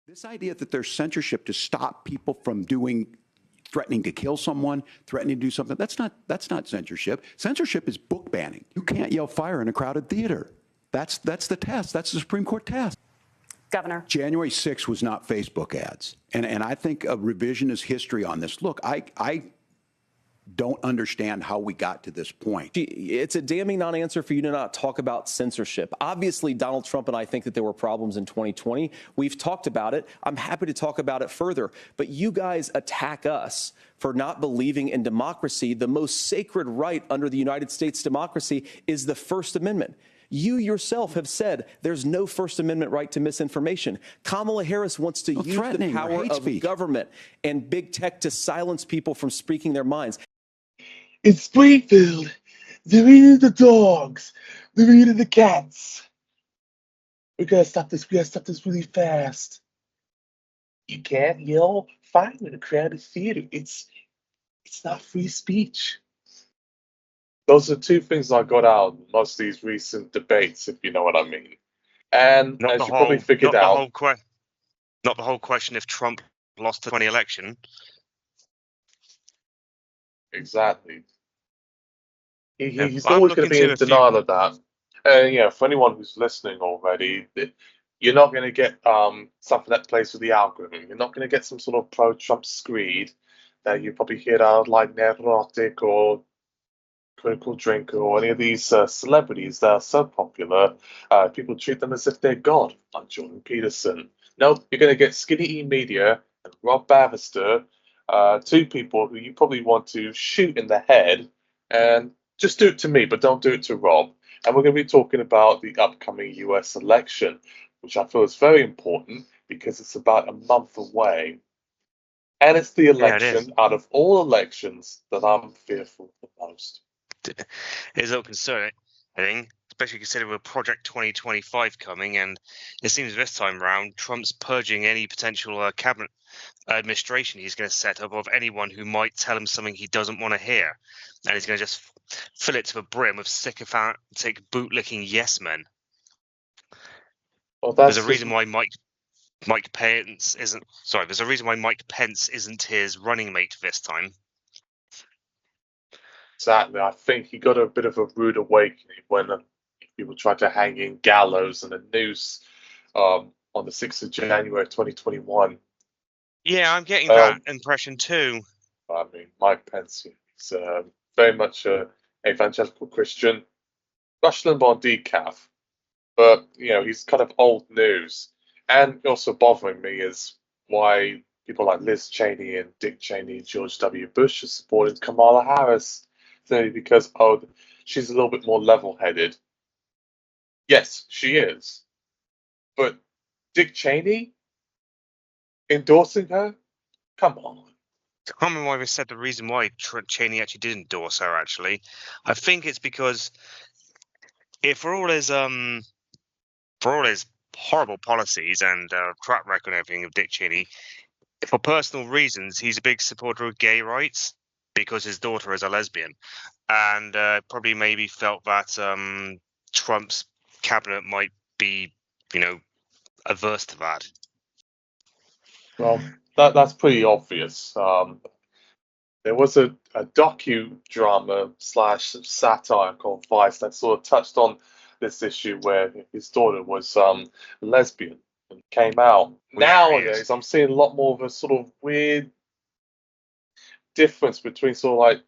This idea that there's censorship to stop people from threatening to kill someone, threatening to do something, that's not censorship. Censorship is book banning. You can't yell fire in a crowded theater. That's the test. That's the Supreme Court test. Governor. January 6th was not Facebook ads. And I think a revisionist history on this. Look, I don't understand how we got to this point. It's a damning non-answer for you to not talk about censorship. Obviously, Donald Trump and I think that there were problems in 2020. We've talked about it. I'm happy to talk about it further. But you guys attack us for not believing in democracy. The most sacred right under the United States democracy is the First Amendment. You yourself have said there's no First Amendment right to misinformation. Kamala Harris wants to use the power of government and big tech to silence people from speaking their minds. In Springfield, they're eating the dogs. They're eating the cats. We gotta stop this. We gotta stop this really fast. You can't yell fire in a crowded theater. It's not free speech. Those are two things I got out of most of these recent debates, if you know what I mean. And as you probably figured out, not the whole question if Trump lost the 2020 election. Exactly. He's always going to be in denial of that. And for anyone who's listening already, you're not going to get something that plays with the algorithm. You're not going to get some sort of pro-Trump screed that you probably hear out like Neurotic or Critical Drinker or any of these celebrities that are so popular. People treat them as if they're God, like Jordan Peterson. No, you're going to get Skinny E Media and Rob Bavister, two people who you probably want to shoot in the head, and just do it to me, but don't do it to Rob. And we're going to be talking about the upcoming US election, which I feel is very important because it's about a month away. And it's the election out of all elections that I'm fearful the most. It's a concerning, I think, especially considering with Project 2025 coming, and it seems this time round Trump's purging any potential cabinet administration he's going to set up of anyone who might tell him something he doesn't want to hear, and he's going to just fill it to the brim of sycophantic bootlicking yes men. Well, there's a reason why Mike Pence isn't. Sorry, there's a reason why Mike Pence isn't his running mate this time. Exactly. I think he got a bit of a rude awakening when people tried to hang in gallows and a noose on the 6th of January 2021. Yeah, I'm getting that impression too. I mean, Mike Pence is very much an evangelical Christian. Rush Limbaugh decaf. But, he's kind of old news. And also bothering me is why people like Liz Cheney and Dick Cheney and George W. Bush are supporting Kamala Harris. Because, she's a little bit more level-headed. Yes, she is. But Dick Cheney endorsing her? Come on. I can't remember why they said the reason why Cheney actually did endorse her, actually. I think it's because for all his horrible policies and track record and everything of Dick Cheney, for personal reasons, he's a big supporter of gay rights, because his daughter is a lesbian, and probably maybe felt that Trump's cabinet might be, averse to that. Well, that's pretty obvious. There was a docudrama / satire called Vice that sort of touched on this issue where his daughter was lesbian and came out. Nowadays, I'm seeing a lot more of a sort of weird difference between sort of like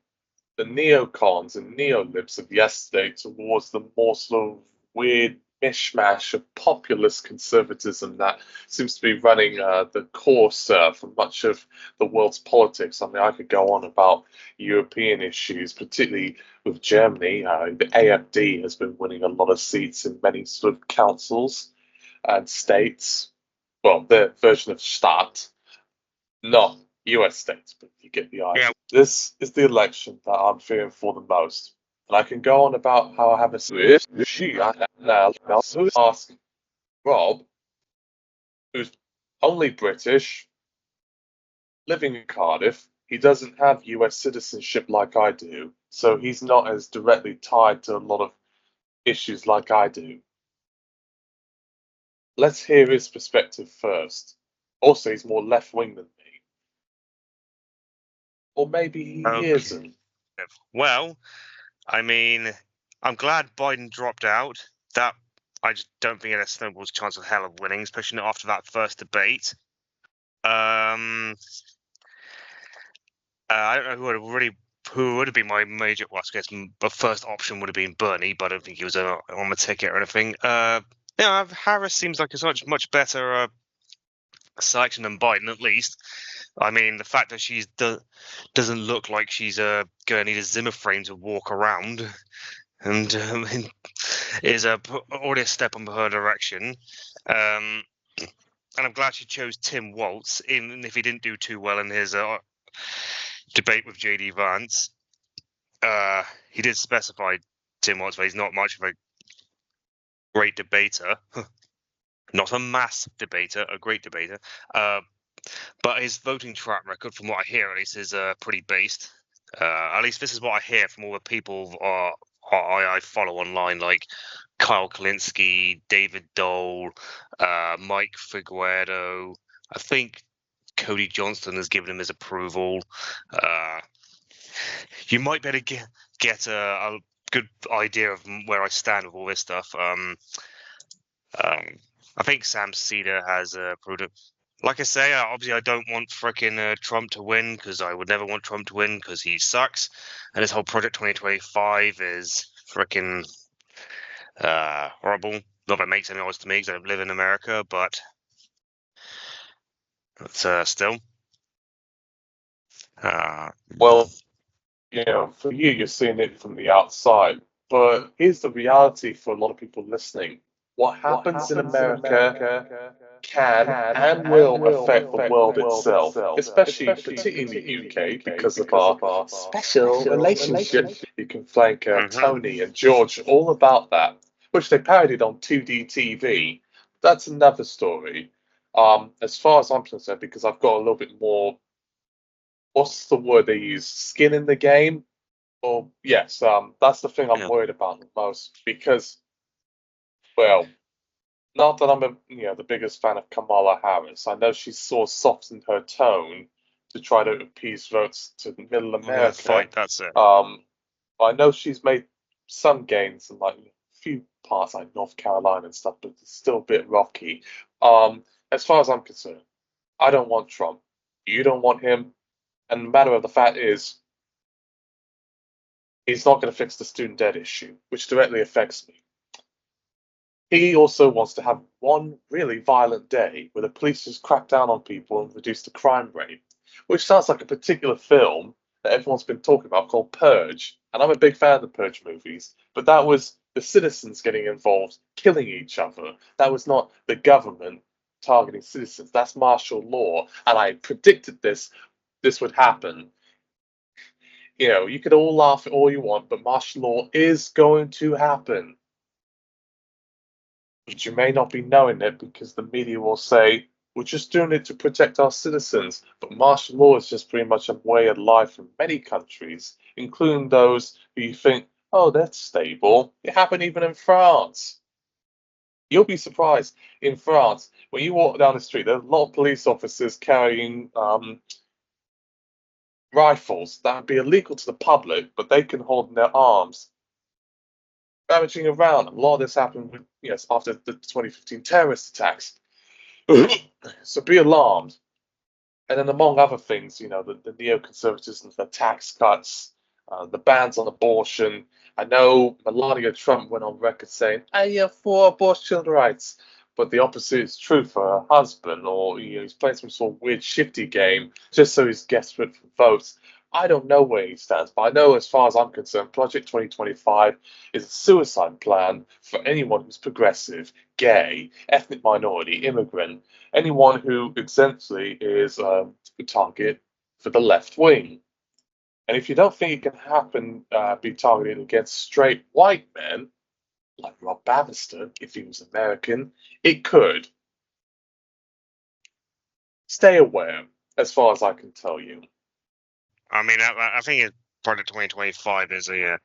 the neocons and neolibs of yesterday towards the more sort of weird mishmash of populist conservatism that seems to be running the course for much of the world's politics. I mean, I could go on about European issues, particularly with Germany. The AfD has been winning a lot of seats in many sort of councils and states. Well, their version of Staat, not US states, but you get the idea. Yeah. This is the election that I'm fearing for the most. And I can go on about how I have a now ask Rob, who's only British, living in Cardiff. He doesn't have US citizenship like I do, so he's not as directly tied to a lot of issues like I do. Let's hear his perspective first. Also, he's more left wing than me. Or maybe he Okay. isn't. Well, I mean, I'm glad Biden dropped out. That I just don't think it has snowball's chance of hell of winning, especially not after that first debate. I don't know who would have been my major. Well, I guess the first option would have been Bernie, but I don't think he was on the ticket or anything. Yeah, Harris seems like a much better selection than Biden, at least. I mean, the fact that she doesn't look like she's going to need a Zimmer frame to walk around, and is already a step in her direction. And I'm glad she chose Tim Walz, even if he didn't do too well in his debate with JD Vance. He did specify Tim Walz, but he's not much of a great debater. Not a mass debater, a great debater. But his voting track record, from what I hear at least, is pretty based. At least this is what I hear from all the people I follow online, like Kyle Kalinske, David Dole, Mike Figueredo. I think Cody Johnston has given him his approval. You might better get a good idea of where I stand with all this stuff. I think Sam Cedar has approved it. Like I say, obviously I don't want frickin' Trump to win, because I would never want Trump to win because he sucks, and this whole Project 2025 is frickin' horrible. Not that it makes any odds to me because I don't live in America, but it's still. Well, for you, you're seeing it from the outside. But here's the reality for a lot of people listening. What happens in America can and will affect the world itself, especially particularly in the UK because of our special relationship. You can thank Tony and George all about that, which they parodied on 2D TV. That's another story. As far as I'm concerned, because I've got a little bit more, what's the word they use? Skin in the game? Well, yes, that's the thing I'm Yeah. worried about the most because, well, not that I'm the biggest fan of Kamala Harris. I know she's sort of softened her tone to try to appease votes to Middle America. Fight, that's it. I know she's made some gains in like a few parts like North Carolina and stuff, but it's still a bit rocky. As far as I'm concerned, I don't want Trump. You don't want him. And the matter of the fact is, he's not going to fix the student debt issue, which directly affects me. He also wants to have one really violent day where the police just crack down on people and reduce the crime rate, which sounds like a particular film that everyone's been talking about called Purge. And I'm a big fan of the Purge movies, but that was the citizens getting involved, killing each other. That was not the government targeting citizens. That's martial law. And I predicted this would happen. You could all laugh at all you want, but martial law is going to happen. But you may not be knowing it because the media will say, we're just doing it to protect our citizens. But martial law is just pretty much a way of life in many countries, including those who you think, oh, that's stable. It happened even in France. You'll be surprised. In France, when you walk down the street, there's a lot of police officers carrying rifles that would be illegal to the public, but they can hold in their arms, ravaging around. A lot of this happened after the 2015 terrorist attacks. So be alarmed. And then, among other things, the neoconservatism, the tax cuts, the bans on abortion. I know Melania Trump went on record saying, "I am for abortion rights," but the opposite is true for her husband, or he's playing some sort of weird shifty game just so he's desperate for votes. I don't know where he stands, but I know, as far as I'm concerned, Project 2025 is a suicide plan for anyone who's progressive, gay, ethnic minority, immigrant, anyone who essentially is a target for the left wing. And if you don't think it can be targeted against straight white men, like Rob Bannister, if he was American, it could. Stay aware, as far as I can tell you. I mean, I think Project 2025 is a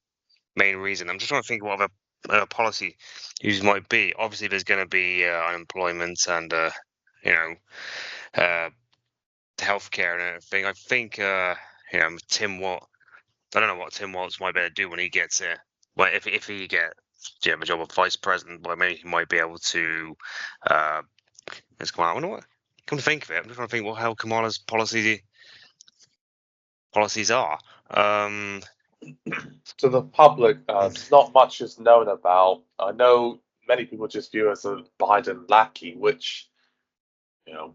main reason. I'm just trying to think what other policy issues might be. Obviously, there's going to be unemployment and healthcare and everything. I think Tim Watt. I don't know what Tim Waltz might be able to do when he gets here. Well, if he gets the job of vice president, well, maybe he might be able to. Let's come out. I wonder what. Come to think of it, I'm just trying to think what how Kamala's policies are. To the public, not much is known about. I know many people just view her as a Biden lackey, which,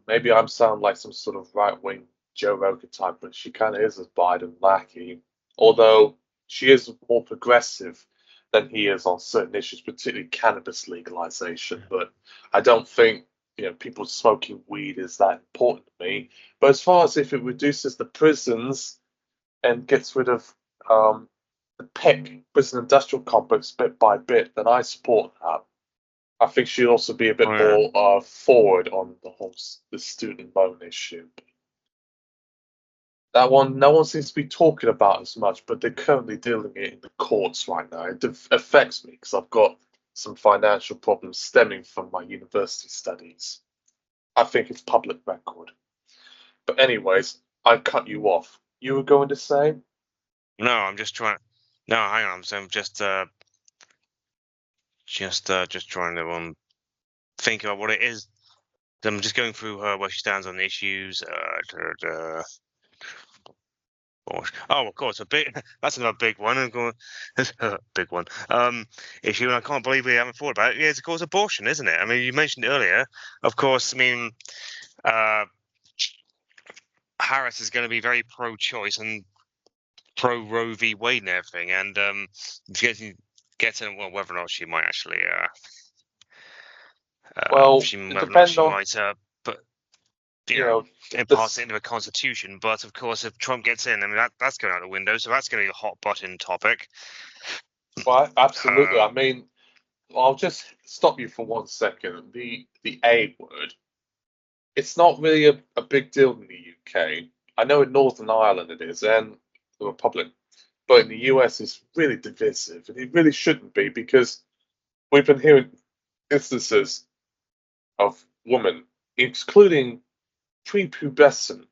maybe I'm sound like some sort of right-wing Joe Rogan type, but she kind of is a Biden lackey. Although she is more progressive than he is on certain issues, particularly cannabis legalization. But I don't think, people smoking weed is that important to me. But as far as if it reduces the prisons and gets rid of the PIC, prison industrial complex, bit by bit, then I support that. I think she'd also be a bit more forward on the student loan issue. That one, no one seems to be talking about as much, but they're currently dealing it in the courts right now. It affects me because I've got some financial problems stemming from my university studies. I think it's public record. But anyways, I cut you off. You were going to say? No, I'm just trying. No, hang on. So I'm just trying to think about what it is. I'm just going through where she stands on the issues. Oh, of course, a big. That's another big one. Big one. Issue, and I can't believe we haven't thought about it. Yeah, it's of course abortion, isn't it? I mean, you mentioned it earlier. Of course, I mean, Harris is going to be very pro-choice and pro Roe v. Wade and everything, and getting well, whether or not she might actually, Well, it whether or not depends she on, might, but you know, and pass it this. into a constitution. But of course, if Trump gets in, I mean that's going out the window. So that's going to be a hot button topic. Well, absolutely. Uh, I mean, I'll just stop you for 1 second. The A word. It's not really a big deal in the UK. I know in Northern Ireland it is, and the Republic, but in the US it's really divisive, and it really shouldn't be because we've been hearing instances of women, including prepubescent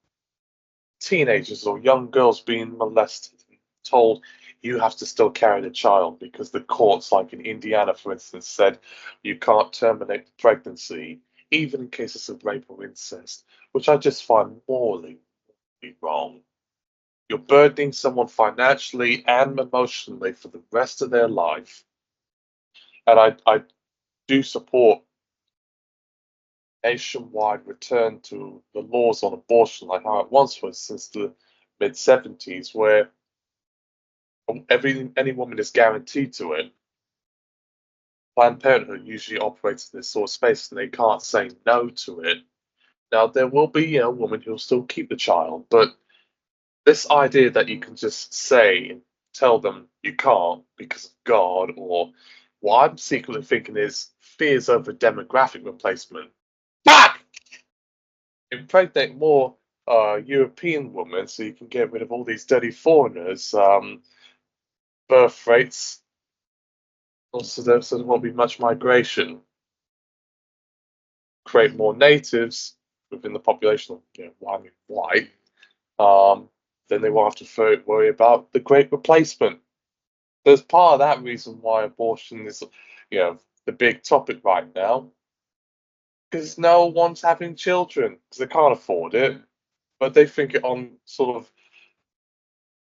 teenagers or young girls, being molested and told you have to still carry the child because the courts, like in Indiana, for instance, said you can't terminate the pregnancy, even in cases of rape or incest, which I just find morally wrong. You're burdening someone financially and emotionally for the rest of their life. And I do support nationwide return to the laws on abortion, like how it once was since the mid 70s, where any woman is guaranteed to it. Planned Parenthood usually operates in this sort of space, and they can't say no to it. Now there will be a woman who'll still keep the child, but this idea that you can just say and tell them you can't because of God, or what I'm secretly thinking is fears over demographic replacement. Fuck! Impregnate more European women so you can get rid of all these dirty foreigners. Birth rates. Also, there won't be much migration. Create more natives within the population of white. Then they won't have to worry about the great replacement. There's part of that reason why abortion is, the big topic right now. Because no one's having children because they can't afford it, but they think it on sort of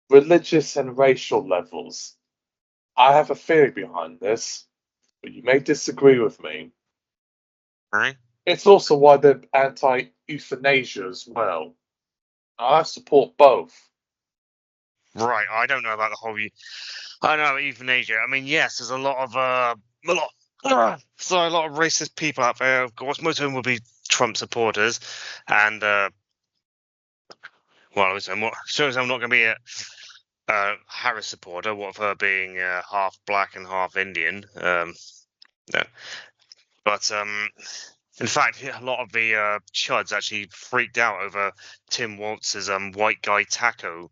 religious and racial levels. I have a theory behind this, but you may disagree with me. right. It's also why they're anti-euthanasia as well. I support both. Right. I don't know about the whole. I know about euthanasia. I mean, yes, there's a lot of a lot of racist people out there. Of course, most of them will be Trump supporters, and well, so I'm not going to be a Harris supporter. What of her being half black and half Indian? No. But in fact, a lot of the chuds actually freaked out over Tim Waltz's white guy taco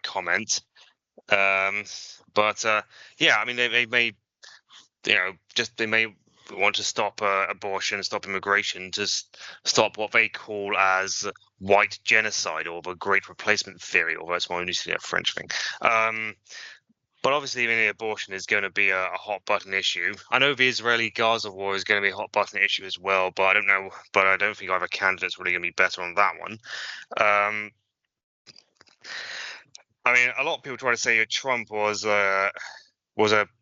comment. But yeah, I mean, they may, they may we want to stop abortion, stop immigration, to stop what they call as white genocide or the Great Replacement theory, although it's more usually a French thing. But obviously, the abortion is going to be a hot button issue. I know the Israeli-Gaza war is going to be a hot button issue as well, but I don't know. But I don't think either candidate's really going to be better on that one. I mean, a lot of people try to say that Trump was a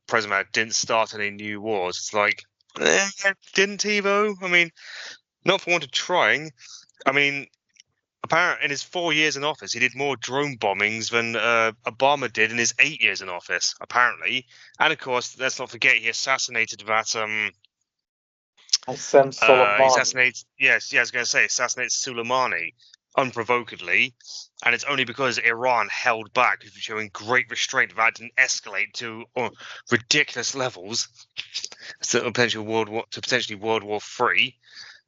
president that didn't start any new wars. It's like, didn't he though? I mean, not for want of trying. I mean, apparently, in his 4 years in office, he did more drone bombings than Obama did in his 8 years in office, apparently. And of course, let's not forget he assassinated that. Qasem Soleimani. Assassinated. Yes, I was going to say assassinated Soleimani unprovokedly, and it's only because Iran held back, showing great restraint, that didn't escalate to ridiculous levels, to potentially World War III.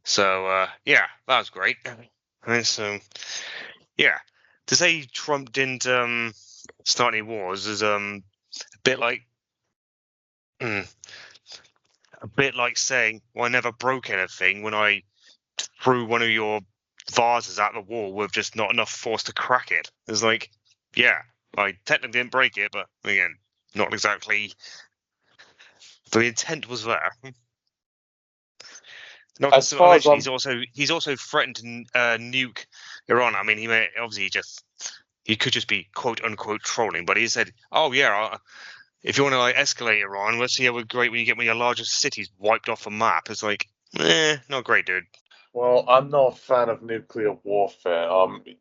So yeah, that was great. And so, yeah, to say Trump didn't start any wars is a bit like saying, well, I never broke anything when I threw one of your vases at the wall with just not enough force to crack it. It's like, yeah, I technically didn't break it, but again, not exactly. The intent was there. Not As to far as mention, he's also threatened to nuke Iran. I mean, he may obviously he could just be quote unquote trolling, but he said, "Oh yeah, if you want to like escalate Iran, let's see how great when you get one of your largest cities wiped off the map." It's like, not great, dude. Well, I'm not a fan of nuclear warfare.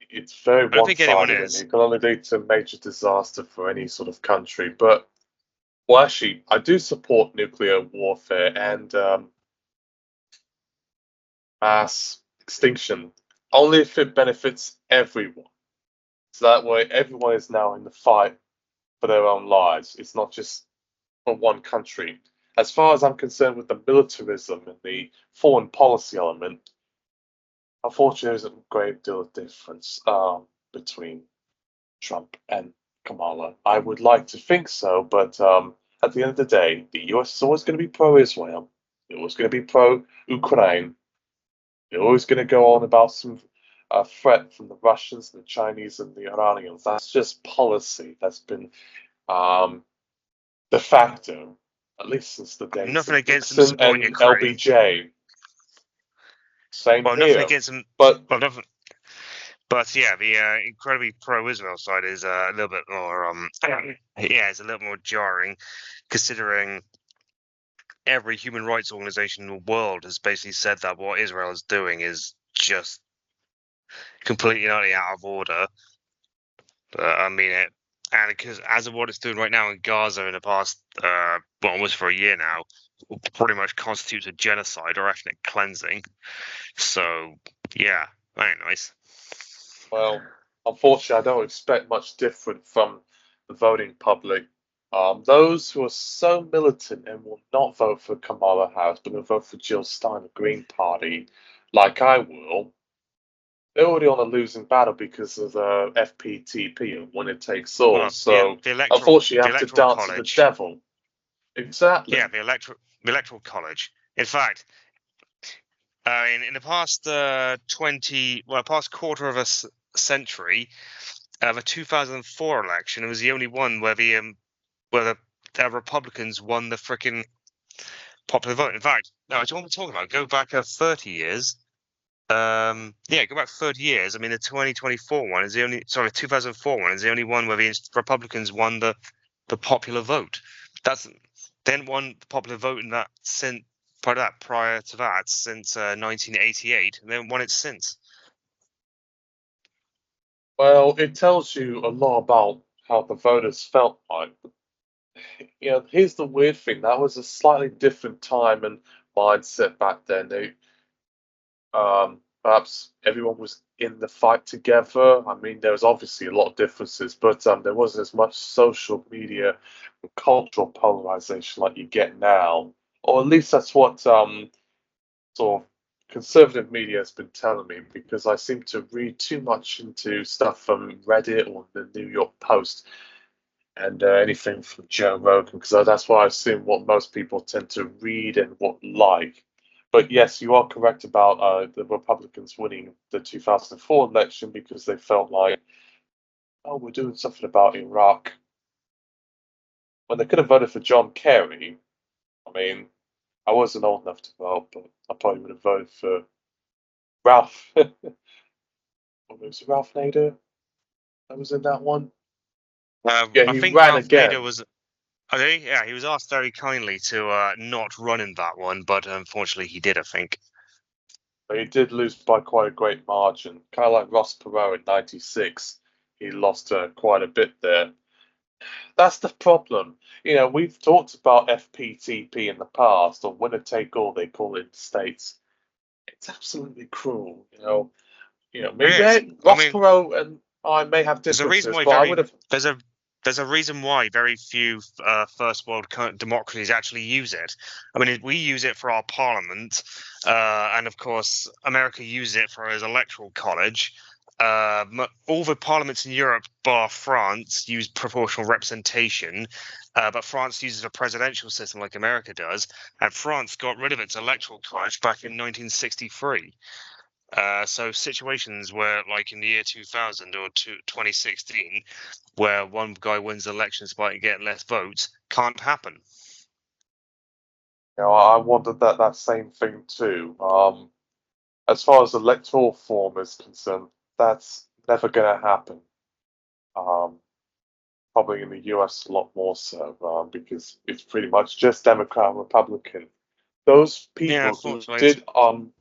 It's very I don't think anyone one-sided, and is. it can only lead to major disaster for any sort of country. But, well, actually, I do support nuclear warfare and mass extinction, only if it benefits everyone. So that way, everyone is now in the fight for their own lives. It's not just for one country. As far as I'm concerned with the militarism and the foreign policy element, unfortunately, there's a great deal of difference between Trump and Kamala. I would like to think so, but at the end of the day, the US is always going to be pro-Israel. It's always going to be pro-Ukraine. They're always going to go on about some threat from the Russians, the Chinese, and the Iranians. That's just policy that's been de facto, at least since the days Nothing of against them Nixon supporting and Ukraine. LBJ. Same Well, nothing here. against them. But Well, nothing. But yeah, the incredibly pro-Israel side is a little bit more yeah, it's a little more jarring, considering every human rights organization in the world has basically said that what Israel is doing is just completely and utterly out of order. I mean it, and because as of what it's doing right now in Gaza in the past, well, almost for a year now, pretty much constitutes a genocide or ethnic cleansing. So yeah, that ain't nice. well, unfortunately, I don't expect much different from the voting public. Those who are so militant and will not vote for Kamala Harris, but will vote for Jill Stein, the Green Party, like I will, they're already on a losing battle because of the FPTP and winner takes all. Well, So the unfortunately, you the have to electoral dance to the college. devil. Exactly. Yeah, the electoral college. In fact, in the past past quarter of a century, the 2004 election was the only one where the Republicans won the frickin' popular vote. In fact, no, what we're talking about. Go back 30 years. Yeah, go back 30 years. I mean, the 2024 one is the only. Sorry, 2004 one is the only one where the Republicans won the popular vote. That's then won the popular vote in that since prior to that since 1988, and then won it since. Well, it tells you a lot about how the voters felt like. Here's the weird thing. That was a slightly different time and mindset back then. Perhaps everyone was in the fight together. I mean, there was obviously a lot of differences, but there wasn't as much social media and cultural polarization like you get now. Or at least that's what sort of conservative media has been telling me, because I seem to read too much into stuff from Reddit or the New York Post. and anything from Joe Rogan, because that's what I assume what most people tend to read and what like. But yes, you are correct about the Republicans winning the 2004 election because they felt like, oh, we're doing something about Iraq. When they could have voted for John Kerry, I mean, I wasn't old enough to vote, but I probably would have voted for Ralph. What was it, Ralph Nader that was in that one? Yeah, I he think ran Ralph Nader again. was. I think, yeah, he was asked very kindly to not run in that one, but unfortunately he did, I think. But he did lose by quite a great margin. Kind of like Ross Perot in '96. He lost quite a bit there. That's the problem. We've talked about FPTP in the past, or winner take all, they call it in the States. It's absolutely cruel. Maybe Yes, I Ross mean, Perot and I may have there's a reason differences, why but I would have. there's a there's a reason why very few first world democracies actually use it. I mean, we use it for our parliament, and of course, America uses it for his electoral college. All the parliaments in Europe, bar France, use proportional representation, but France uses a presidential system like America does, and France got rid of its electoral college back in 1963. So situations where, like in the year 2000 or 2016, where one guy wins the election despite getting less votes, can't happen. I wondered that same thing too. As far as electoral form is concerned, that's never going to happen. Um, Probably in the US a lot more so, because it's pretty much just Democrat and Republican. Those Yeah, people who unfortunately, did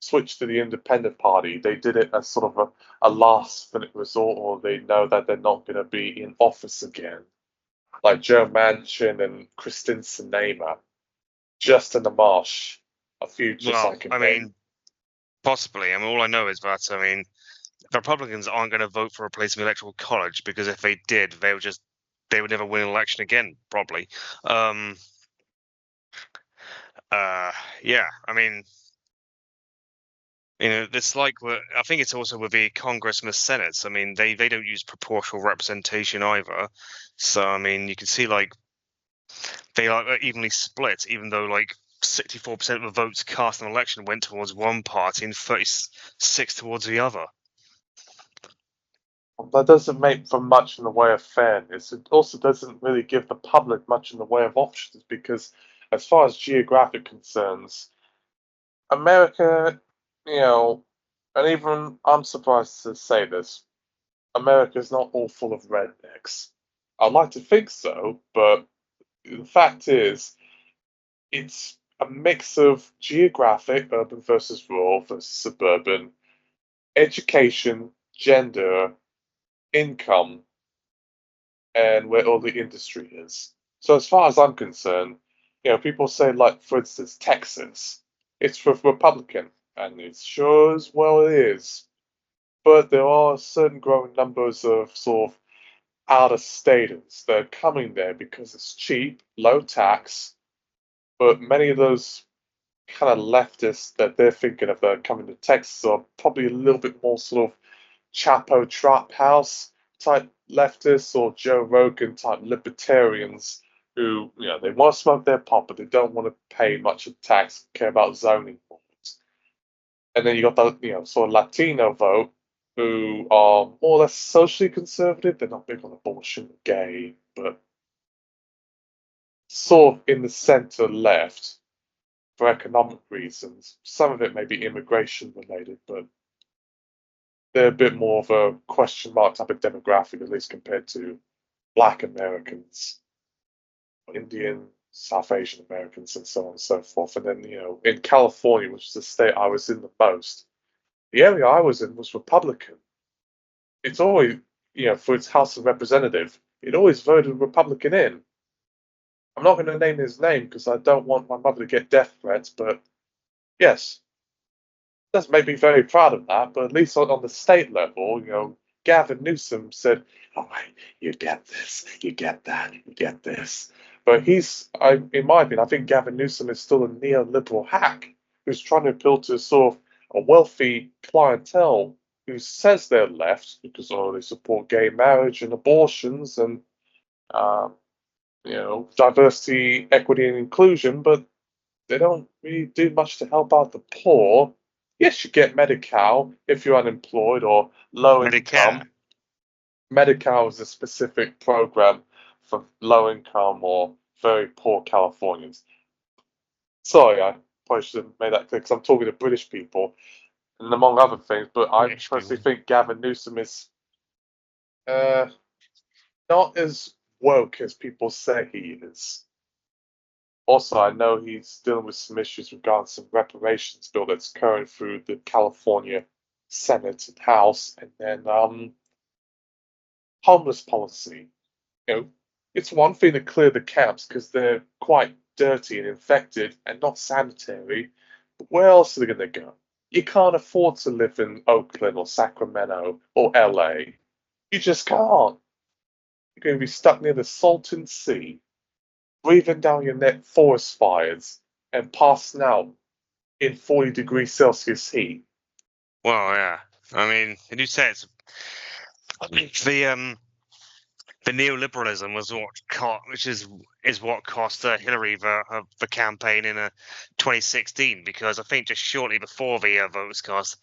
switch to the Independent Party, they did it as sort of a last minute resort, or they know that they're not going to be in office again, like Joe Manchin and Kristen Sinema, Justin Amash, a few just well, I can I name. mean, possibly. I mean, all I know is that, I mean, the Republicans aren't going to vote for a place in the electoral college because if they did, they would never win an election again, probably. Um, uh, yeah, I mean, it's like I think it's also with the Congress and the Senate. I mean, they don't use proportional representation either. So I mean, you can see like they are evenly split, even though like 64% of the votes cast in an election went towards one party and 36 towards the other. That doesn't make for much in the way of fairness. It also doesn't really give the public much in the way of options because, as far as geographic concerns, America, and even I'm surprised to say this, America is not all full of rednecks. I'd like to think so, but the fact is, it's a mix of geographic, urban versus rural versus suburban, education, gender, income, and where all the industry is. So as far as I'm concerned, people say like, for instance, Texas, it's for Republican, and it sure as well it is. But there are certain growing numbers of sort of out of staters that are coming there because it's cheap, low tax. But many of those kind of leftists that they're thinking of that are coming to Texas are probably a little bit more sort of Chapo Trap House type leftists or Joe Rogan type libertarians who, they want to smoke their pot, but they don't want to pay much of tax, care about zoning laws. And then you got the, sort of Latino vote who are more or less socially conservative. They're not big on abortion, gay, but sort of in the center left for economic reasons. Some of it may be immigration related, but they're a bit more of a question mark type of demographic, at least compared to Black Americans, Indian, South Asian Americans, and so on and so forth. And then, in California, which is the state I was in the most, the area I was in was Republican. It's always, for its House of Representative, it always voted Republican in. I'm not going to name his name because I don't want my mother to get death threats, but yes, does make me very proud of that. But at least on the state level, Gavin Newsom said, "All right, you get this, you get that, you get this." But in my opinion, I think Gavin Newsom is still a neoliberal hack who's trying to appeal to sort of a wealthy clientele who says they're left because they support gay marriage and abortions, and diversity, equity, and inclusion, but they don't really do much to help out the poor. Yes, you get Medi-Cal if you're unemployed or low Medicare. income. Medi-Cal is a specific program for low income or very poor Californians. Sorry, I probably should have made that clear because I'm talking to British people, and among other things. But I British personally people. think Gavin Newsom is uh, not as woke as people say he is. Also, I know he's dealing with some issues regarding some reparations bill that's current through the California Senate and House, and then homeless policy. You know, it's one thing to clear the camps because they're quite dirty and infected and not sanitary, but where else are they going to go? You can't afford to live in Oakland or Sacramento or LA. You just can't. You're going to be stuck near the Salton Sea, breathing down your neck forest fires, and passing out in 40 degrees Celsius heat. Well, yeah. I mean, they do say it's the the neoliberalism was which is what cost Hillary the campaign in 2016, because I think just shortly before the vote was cast,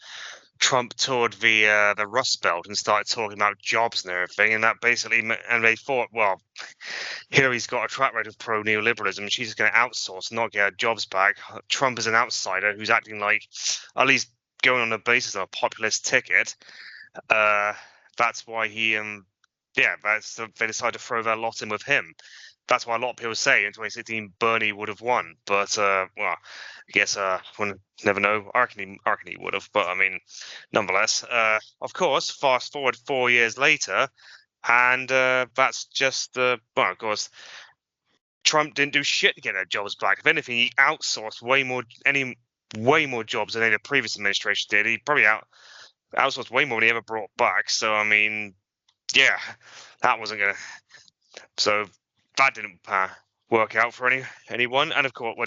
Trump toured the Rust Belt and started talking about jobs and everything, and that basically and they thought, well, Hillary's got a track record of pro neoliberalism. She's just going to outsource and not get her jobs back. Trump is an outsider who's acting like, at least going on the basis of a populist ticket. That's why they decided to throw their lot in with him. That's why a lot of people say in 2016 Bernie would have won, but well, I guess we'll never know. I reckon he would have, but I mean, nonetheless, of course, fast forward 4 years later, and that's just well, of course, Trump didn't do shit to get their jobs back. If anything, he outsourced way more jobs than any of the previous administration did. He probably outsourced way more than he ever brought back. So I mean, yeah, that wasn't gonna. So that didn't work out for anyone. And of course,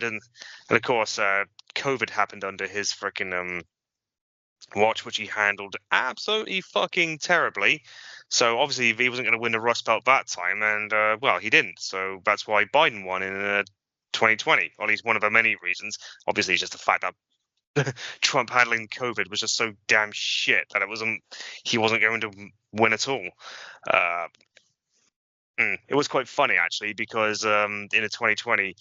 COVID happened under his freaking watch, which he handled absolutely fucking terribly. So obviously he wasn't going to win the Rust Belt that time, and well, he didn't. So that's why Biden won in 2020, or at least one of the many reasons. Obviously, it's just the fact that Trump handling COVID was just so damn shit that he wasn't going to win at all. Uh, It was quite funny actually, because in the 2020,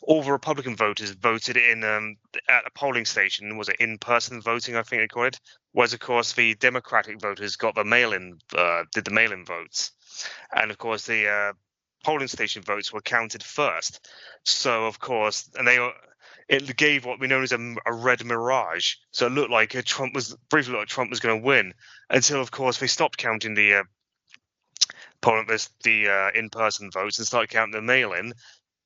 all the Republican voters voted in at a polling station. Was it in-person voting? I think they call it. Whereas of course the Democratic voters got the did the mail-in votes, and of course the polling station votes were counted first. So of course, it gave what we know as a red mirage. So it looked like briefly looked like Trump was going to win, until of course they stopped counting the in-person votes and started counting the mail-in,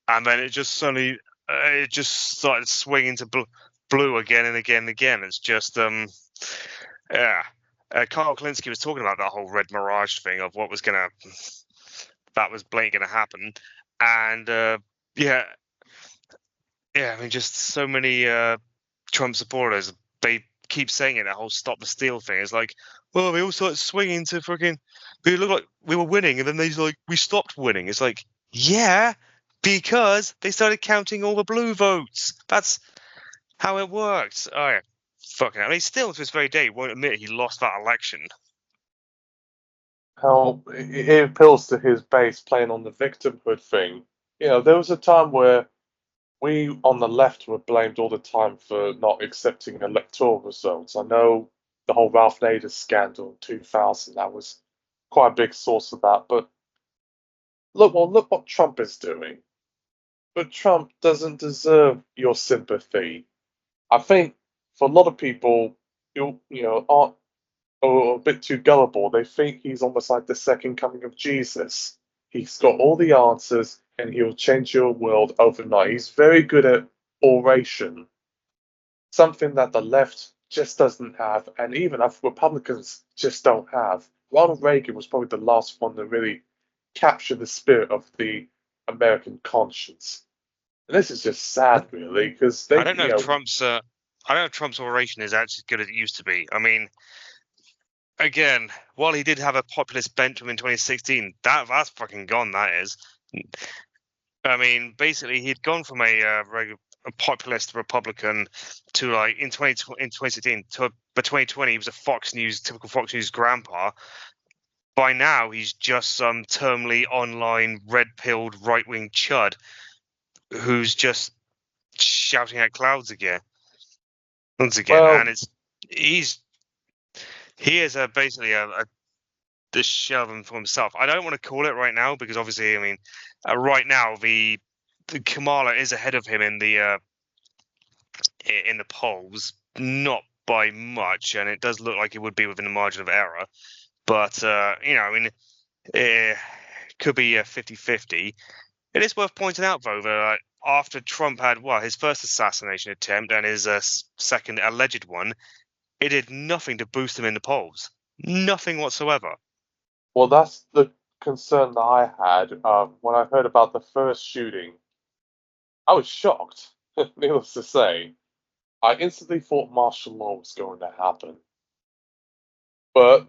and then it just suddenly it just started swinging to blue again and again and again. It's just yeah. Carl Klinsky was talking about that whole red mirage thing of what was that was blatantly gonna happen, and yeah, I mean, just so many Trump supporters, they keep saying it. That whole "stop the steal" thing is like, well, they all started swinging to freaking. We looked like we were winning, and then they like we stopped winning. It's like, yeah, because they started counting all the blue votes. That's how it works. Oh yeah, fucking. I mean, still to this very day won't admit he lost that election. How it appeals to his base playing on the victimhood thing. There was a time where we on the left were blamed all the time for not accepting electoral results. I know the whole Ralph Nader scandal in 2000, that was quite a big source of that. But look what Trump is doing. But Trump doesn't deserve your sympathy. I think for a lot of people, aren't or a bit too gullible. They think he's almost like the second coming of Jesus. He's got all the answers and he'll change your world overnight. He's very good at oration, something that the left just doesn't have, and even us Republicans just don't have. Ronald Reagan was probably the last one to really capture the spirit of the American conscience. And this is just sad, really, because I don't know if Trump's oration is actually as good as it used to be. I mean, again, while he did have a populist bent to him in 2016, that's fucking gone. That is. I mean, basically, he'd gone from a populist Republican to like in 2016 to by 2020 he was a typical Fox News grandpa. By now, he's just some terminally online red-pilled right-wing chud who's just shouting at clouds again. Once again, Well, and he is basically the shell of him for himself. I don't want to call it right now because obviously, I mean, right now the Kamala is ahead of him in the polls, not by much, and it does look like it would be within the margin of error. But I mean, it could be a 50-50. It is worth pointing out, though, that after Trump had his first assassination attempt and his second alleged one, it did nothing to boost him in the polls. Nothing whatsoever. well, that's the concern that I had when I heard about the first shooting. I was shocked, needless to say. I instantly thought martial law was going to happen. But,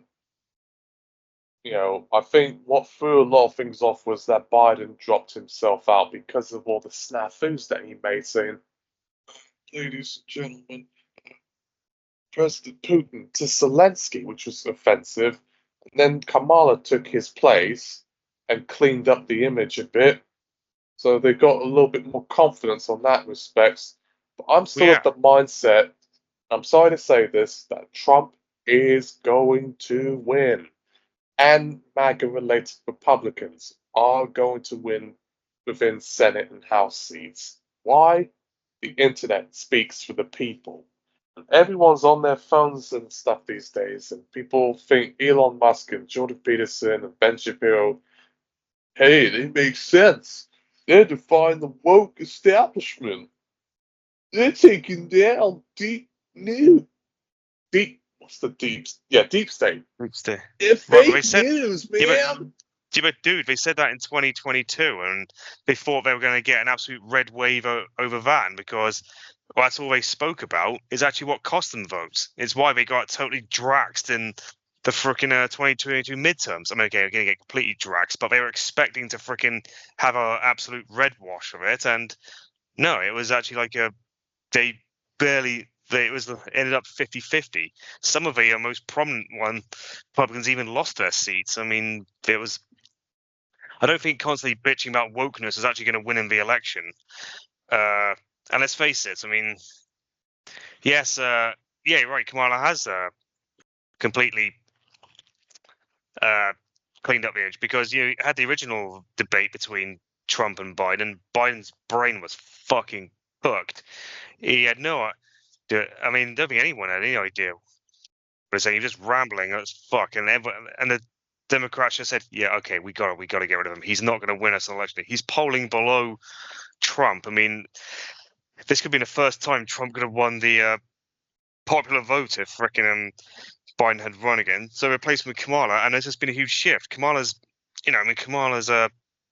I think what threw a lot of things off was that Biden dropped himself out because of all the snafus that he made, saying, "Ladies and gentlemen, President Putin," to Zelensky, which was offensive. And then Kamala took his place and cleaned up the image a bit. So they got a little bit more confidence on that respect. But I'm still at the mindset, I'm sorry to say this, that Trump is going to win. And MAGA-related Republicans are going to win within Senate and House seats. Why? The internet speaks for the people. And everyone's on their phones and stuff these days, and people think Elon Musk and Jordan Peterson and Ben Shapiro, hey, they make sense. They're defying the woke establishment. They're taking down what's the deep? Yeah, deep state. It's fake news, man. But dude, they said that in 2022, and they thought they were going to get an absolute red wave over that, and because that's all they spoke about is actually what cost them votes. It's why they got totally draxed in the frickin' 2022 midterms. I mean, okay, they're going to get completely draxed, but they were expecting to frickin' have an absolute red wash of it, and no, it was actually like they barely. It ended up 50-50. Some of the most prominent Republicans even lost their seats. I mean, I don't think constantly bitching about wokeness is actually going to win in the election. And let's face it. I mean, yes, yeah, right. Kamala has completely cleaned up the edge because you had the original debate between Trump and Biden. Biden's brain was fucking cooked. He had no. I mean, don't think anyone had any idea. But saying you're just rambling as fuck, and the Democrats just said, "Yeah, okay, we got to get rid of him. He's not going to win us an election. He's polling below Trump. I mean, this could be the first time Trump could have won the popular vote if frickin' Biden had run again. So replaced him with Kamala, and there's just been a huge shift. Kamala's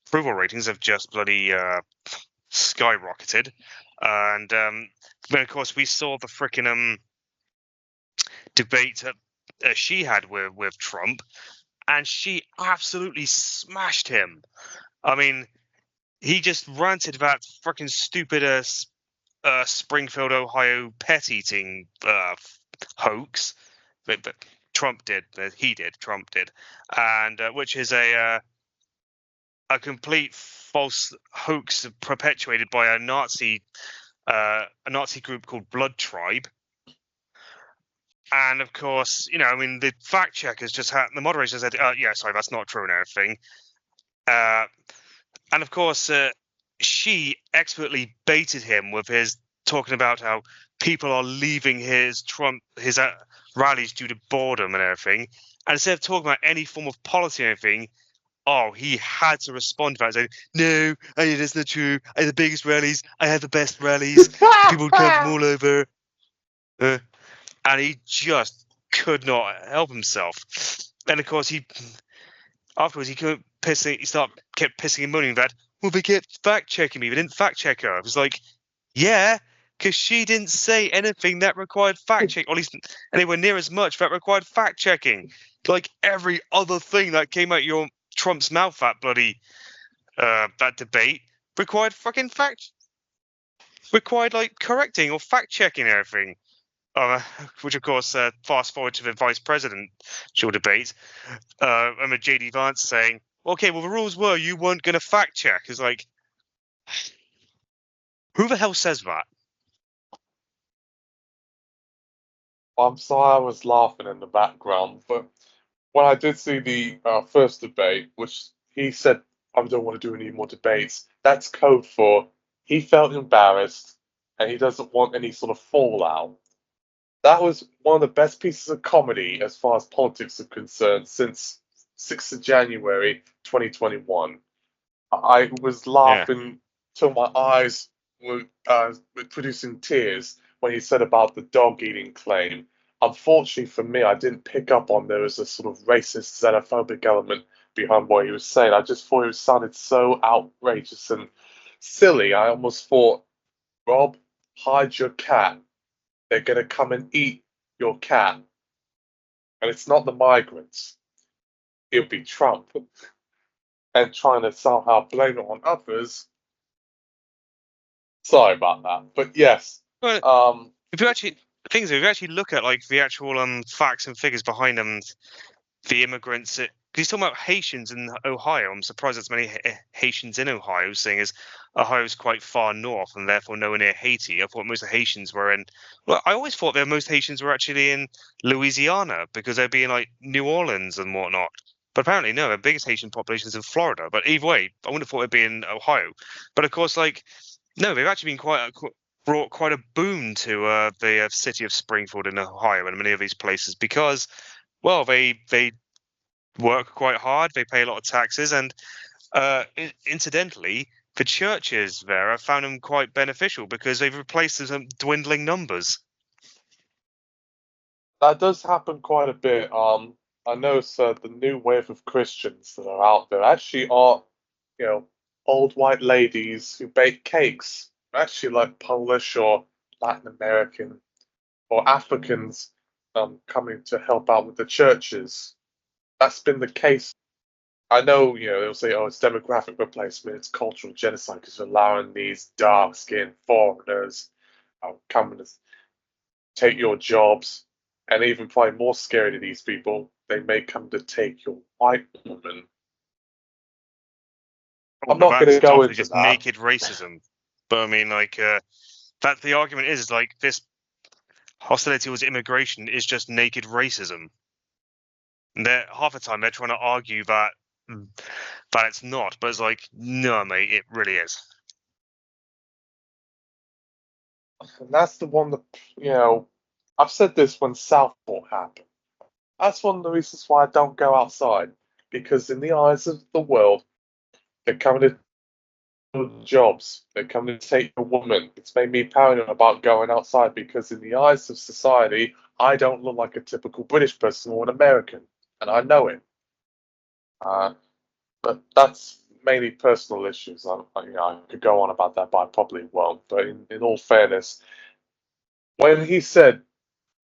approval ratings have just bloody skyrocketed, and then of course we saw the frickin' debate she had with Trump, and she absolutely smashed him. I mean, he just ranted that fucking stupid Springfield, Ohio pet eating hoax that Trump did. Trump did, and which is a complete false hoax perpetuated by a Nazi group called Blood Tribe. And of course, I mean, the fact checkers the moderators said, yeah, sorry, that's not true and everything. And of course, she expertly baited him with his talking about how people are leaving his rallies due to boredom and everything. And instead of talking about any form of policy or anything, he had to respond to that saying, no, that's not true. I have the biggest rallies. I have the best rallies. People come from all over. And he just could not help himself. And of course, afterwards he kept pissing and moaning that, well, they kept fact checking me. They didn't fact check her. I was like, yeah, because she didn't say anything that required fact checking, or at least anywhere near as much that required fact checking. Like every other thing that came out your Trump's mouth, that debate required fucking required like correcting or fact checking everything. Which of course, fast forward to the vice presidential debate, and with JD Vance saying, "Okay, well the rules were you weren't going to fact check." It's like, who the hell says that? I'm sorry I was laughing in the background, but when I did see the first debate, which he said, I don't want to do any more debates, that's code for he felt embarrassed and he doesn't want any sort of fallout. That was one of the best pieces of comedy as far as politics are concerned since 6th of January 2021. I was Yeah. laughing till my eyes were producing tears when he said about the dog eating claim. Unfortunately for me, I didn't pick up on there was a sort of racist, xenophobic element behind what he was saying. I just thought it sounded so outrageous and silly. I almost thought, Rob, hide your cat. They're going to come and eat your cat. And it's not the migrants, it'll be Trump. And trying to somehow blame it on others. Sorry about that. But yes, Well, if you actually if you actually look at like the actual facts and figures behind the immigrants, because he's talking about Haitians in Ohio. I'm surprised there's many Haitians in Ohio, seeing as Ohio's quite far north and therefore nowhere near Haiti. I thought most of the Haitians were in. Well, I always thought that most Haitians were actually in Louisiana because they'd be in like New Orleans and whatnot. But apparently, no, the biggest Haitian population is in Florida. But either way, I wouldn't have thought it'd be in Ohio. But of course, like, no, they've actually been brought quite a boom to the city of Springfield in Ohio and many of these places because, well, they work quite hard. They pay a lot of taxes, and incidentally, the churches there have found them quite beneficial because they've replaced some dwindling numbers. that does happen quite a bit. I noticed the new wave of Christians that are out there actually are, you know, old white ladies who bake cakes. Actually, like Polish or Latin American or Africans coming to help out with the churches. That's been the case. I know, they'll say, oh, it's demographic replacement, it's cultural genocide because allowing these dark-skinned foreigners coming to take your jobs, and even probably more scary to these people, they may come to take your white woman. I'm not going That's to go obviously into just that. naked racism. But I mean, like, that the argument is like this hostility towards immigration is just naked racism. And half the time they're trying to argue that it's not, but it's like, no, mate, it really is. And that's the one that, I've said this when Southport happened. That's one of the reasons why I don't go outside. Because in the eyes of the world, they're coming to do jobs. They're coming to take a woman. It's made me paranoid about going outside because in the eyes of society, I don't look like a typical British person or an American. And I know it. But that's mainly personal issues. I could go on about that, but I probably won't. But in all fairness, when he said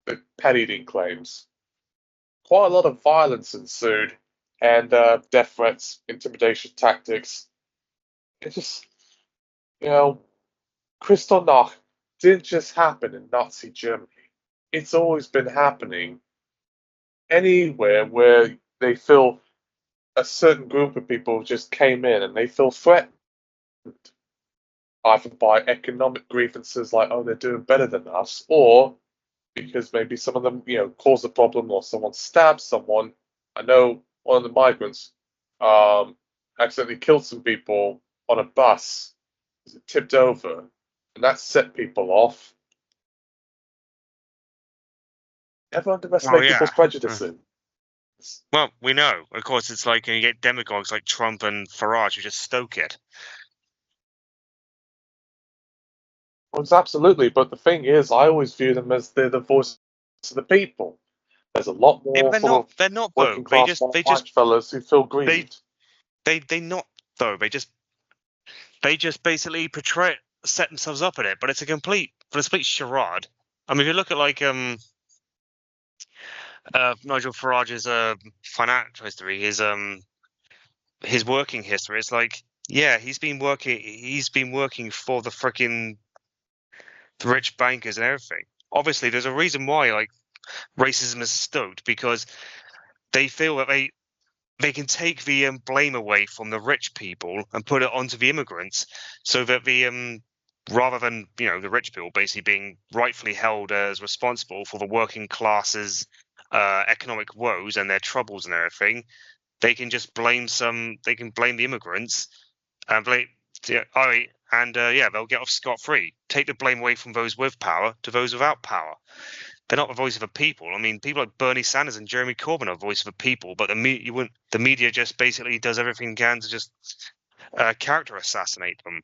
the pet eating claims, quite a lot of violence ensued, and death threats, intimidation tactics. It just, you know, Kristallnacht didn't just happen in Nazi Germany. It's always been happening anywhere where they feel a certain group of people just came in and they feel threatened, either by economic grievances like, oh, they're doing better than us, or because maybe some of them, caused a problem or someone stabbed someone. I know one of the migrants accidentally killed some people on a bus because it tipped over, and that set people off. Never Oh underestimate yeah. people's prejudices. Well, we know. Of course, it's like you get demagogues like Trump and Farage who just stoke it. Well, it's absolutely, but the thing is, I always view them as they're the voice of the people. There's a lot Yeah, but more sort of they're not though. working class white fellas who feel grieved. They not though. They just basically set themselves up in it. But it's a complete for a complete charade. I mean, if you look at like Nigel Farage's financial history, his working history, it's like, yeah, he's been working for the freaking rich bankers and everything. Obviously, there's a reason why like racism is stoked, because they feel that they can take the blame away from the rich people and put it onto the immigrants, so that the rather than the rich people basically being rightfully held as responsible for the working classes economic woes and their troubles and everything, they can just blame the immigrants and blame yeah, they'll get off scot-free. Take the blame away from those with power to those without power. They're not the voice of the people. I mean, people like Bernie Sanders and Jeremy Corbyn are the voice of the people, but the media just basically does everything it can to just character assassinate them.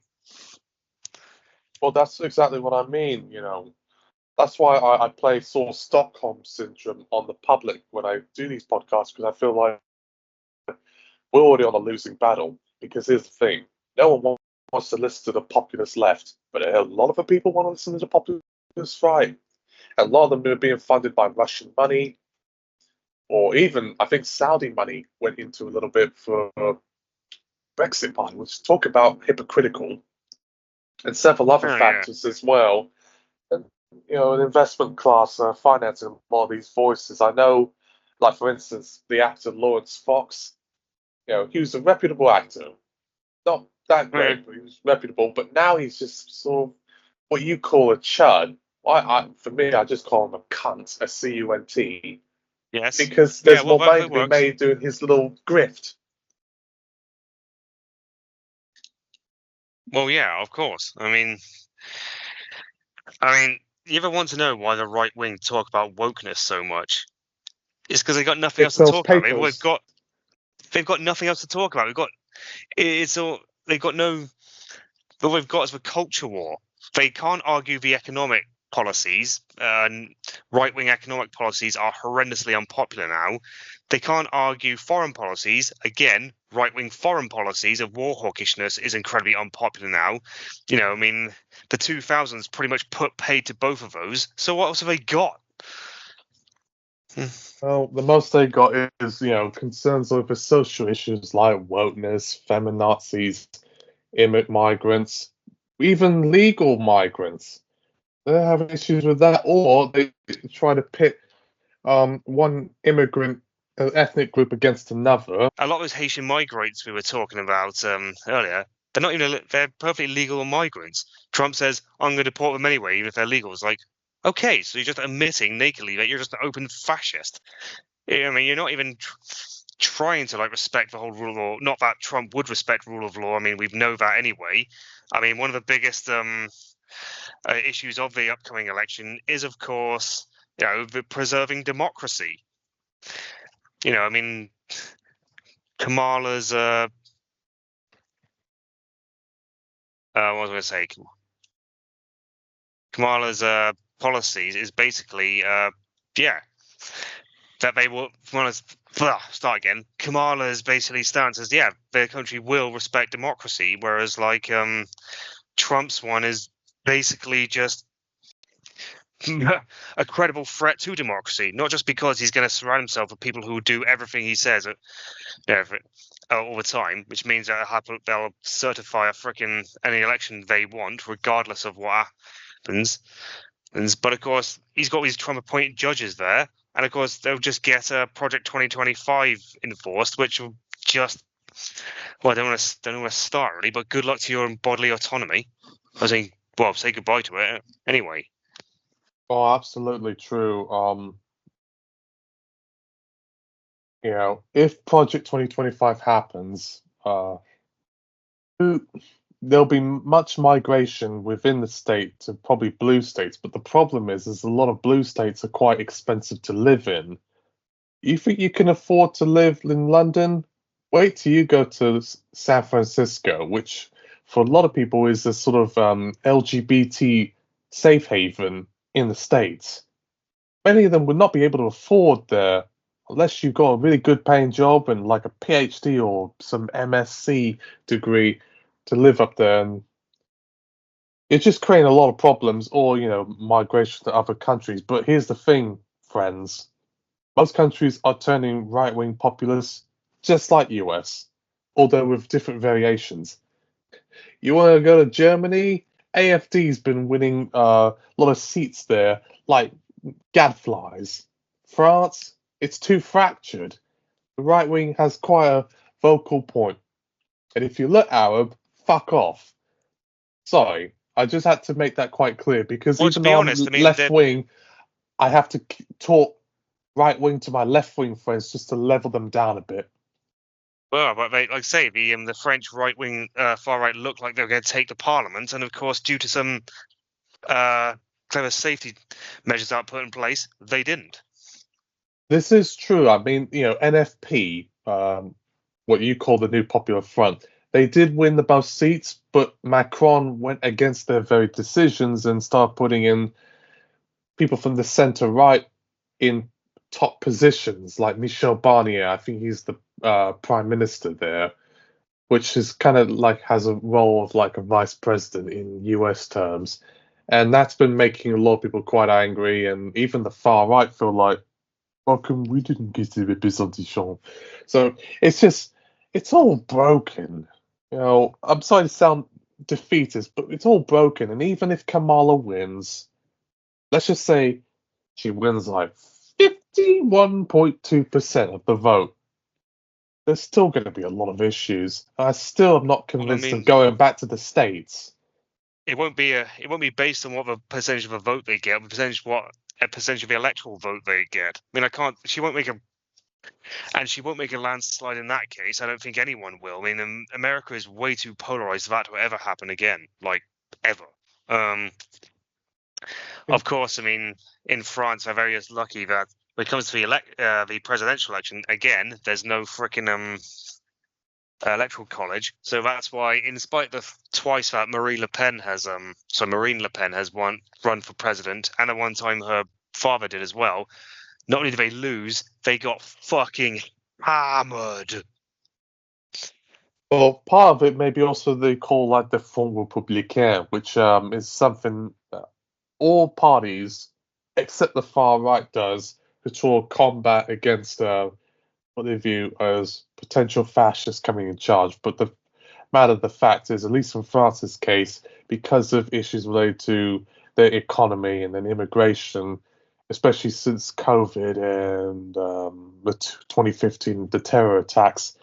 Well, that's exactly what I mean. That's why I play sort of Stockholm syndrome on the public when I do these podcasts, because I feel like we're already on a losing battle. Because here's the thing: no one wants to listen to the populist left, but a lot of the people want to listen to the populist right. A lot of them are being funded by Russian money, or even I think Saudi money went into a little bit for Brexit party, which talk about hypocritical, and several other Oh yeah. factors as well. And, an investment class financing a lot of these voices. I know, like for instance, the actor Lawrence Fox. He was a reputable actor, not that Yeah. great, but he was reputable. But now he's just sort of what you call a chud. For me, I just call him a cunt, a cunt, Yes. because Yeah. there's Well, more both money it to be works. made doing his little grift. Well, yeah, of course. I mean, you ever want to know why the right wing talk about wokeness so much? It's because they've got nothing It else to sells talk about. papers. They've got nothing else to talk about. It's all they've got no. All we've got is a culture war. They can't argue the economic policies. Right-wing economic policies are horrendously unpopular now. They can't argue foreign policies. Again, right-wing foreign policies of war hawkishness is incredibly unpopular now. The 2000s pretty much paid to both of those. So what else have they got? Well, the most they got is, concerns over social issues like wokeness, feminazis, migrants, even legal migrants. They're having issues with that, or they try to pit one immigrant ethnic group against another. A lot of those Haitian migrants we were talking about earlier, they're perfectly legal migrants. Trump says, I'm going to deport them anyway, even if they're legal. It's like, okay, so you're just admitting nakedly that you're just an open fascist. I mean, you're not even trying to respect the whole rule of law. Not that Trump would respect rule of law. I mean, we know that anyway. I mean, one of the biggest issues of the upcoming election is, of course, the preserving democracy. I mean, Kamala's what was I going to say? Kamala's policies is basically, yeah, that they will want to start again. Kamala's basically stance is, yeah, the country will respect democracy, whereas Trump's one is basically just a credible threat to democracy, not just because he's going to surround himself with people who do everything he says all the time, which means that they'll certify any election they want, regardless of what happens. But of course, he's got these Trump-appointed judges there, and of course, they'll just get Project 2025 enforced, which will just, well, I don't want to start really, but good luck to your bodily autonomy. I think, well, say goodbye to it anyway. Oh, absolutely true. If Project 2025 happens, there'll be much migration within the state to probably blue states. But the problem is a lot of blue states are quite expensive to live in. You think you can afford to live in London? Wait till you go to San Francisco, which for a lot of people is a sort of LGBT safe haven in the States. Many of them would not be able to afford there unless you've got a really good paying job and like a PhD or some MSc degree to live up there. And It's just creating a lot of problems, or migration to other countries. But here's the thing, friends: most countries are turning right-wing populist, just like US, although with different variations. You want to go to Germany? AfD's been winning a lot of seats there, like gadflies. France, it's too fractured. The right wing has quite a vocal point. And if you look Arab, fuck off. Sorry, I just had to make that quite clear because Well, to even be though I'm honest, I mean, left wing, I have to talk right wing to my left wing friends just to level them down a bit. well, but like I say, the French right wing, far right looked like they were going to take the parliament, and of course, due to some clever safety measures that were put in place, they didn't. This is true. I mean, NFP, what you call the New Popular Front, they did win the most seats, but Macron went against their very decisions and started putting in people from the centre right in top positions, like Michel Barnier. I think he's the prime minister there, which is kind of like has a role of like a vice president in US terms. And that's been making a lot of people quite angry, and even the far right feel like, how come we didn't get the representation? So it's all broken. I'm sorry to sound defeatist, but it's all broken. And even if Kamala wins, let's just say she wins like 51.2% of the vote, there's still going to be a lot of issues. I still am not Well, I convinced of mean, going back to the States. it won't be based on what the percentage of a vote they get, a percentage of the electoral vote they get. I mean, she won't make a landslide in that case. I don't think anyone will. I mean, America is way too polarized for that to ever happen again, like ever. Of course, I mean, in France, they're very lucky that when it comes to the presidential election, again, there's no freaking electoral college. So that's why, in spite of twice that Marine Le Pen has run for president, and at one time her father did as well. Not only did they lose, they got fucking hammered. Well, part of it maybe also they call like the Front Républicain, which is something that all parties except the far right does to try to combat against what they view as potential fascists coming in charge. But the matter of the fact is, at least in France's case, because of issues related to their economy and then immigration, especially since COVID and the 2015 the terror attacks,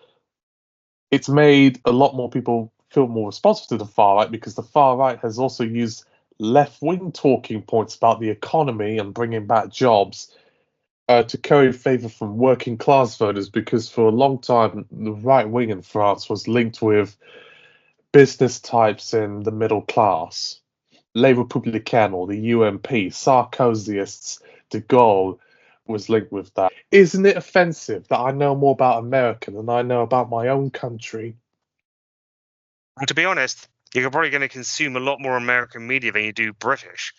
it's made a lot more people feel more responsive to the far right because the far right has also used left wing talking points about the economy and bringing back jobs to curry favor from working class voters because for a long time the right wing in France was linked with business types in the middle class. Les Républicains or the UMP, Sarkozyists, de Gaulle was linked with that. Isn't it offensive that I know more about America than I know about my own country? And to be honest, you're probably going to consume a lot more American media than you do British,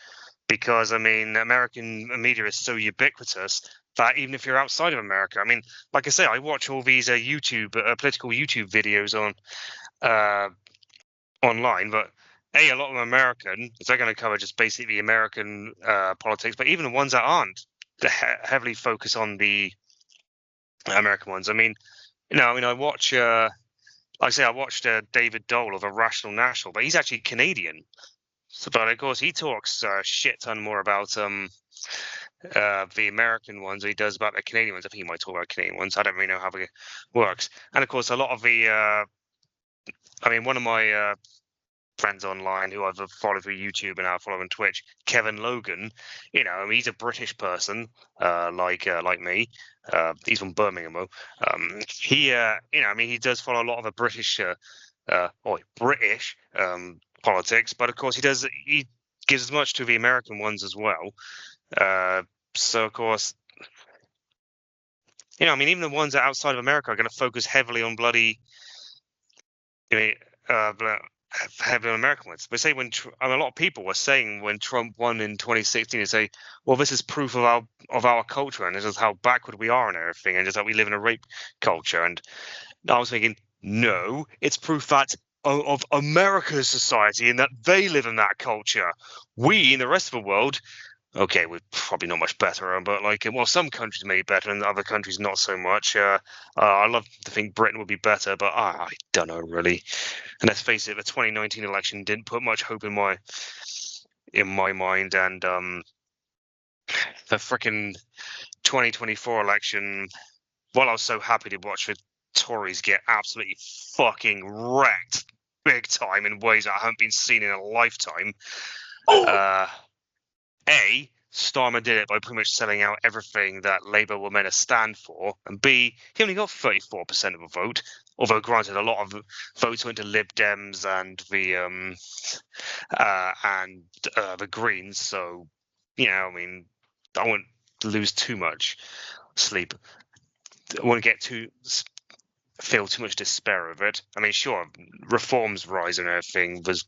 because I mean, American media is so ubiquitous that even if you're outside of America, I mean, like I say, I watch all these political YouTube videos online, but a lot of them American, they're going to cover just basically American politics, but even the ones that aren't, they heavily focus on the American ones. I mean, I watch. Like I say, I watched David Dole of A Rational National, but he's actually Canadian. So, but of course, he talks a shit ton more about the American ones than he does about the Canadian ones. I think he might talk about Canadian ones. I don't really know how it works. And of course, a lot of one of my friends online who I've followed through YouTube and I follow on Twitch, Kevin Logan. He's a British person, like me. He's from Birmingham. He does follow a lot of the British politics, but of course he gives as much to the American ones as well. So of course, even the ones outside of America are going to focus heavily on bloody. Heavily on American ones. They say a lot of people were saying when Trump won in 2016, they say, "Well, this is proof of our culture, and this is how backward we are and everything, and just that we live in a rape culture." And I was thinking, no, it's proof that of America's society and that they live in that culture. We in the rest of the world, okay, we're probably not much better, but like, well, some countries may be better and other countries not so much. I love to think Britain would be better, but I don't know really. And let's face it, the 2019 election didn't put much hope in my mind, and the freaking 2024 election. While I was so happy to watch the Tories get absolutely fucking wrecked big time in ways that I haven't been seen in a lifetime. Starmer did it by pretty much selling out everything that Labour were meant to stand for, and B, he only got 34% of the vote. Although, granted, a lot of votes went to Lib Dems and the Greens. So, I mean, I wouldn't lose too much sleep. I wouldn't feel too much despair of it. I mean, sure, reforms rise and everything was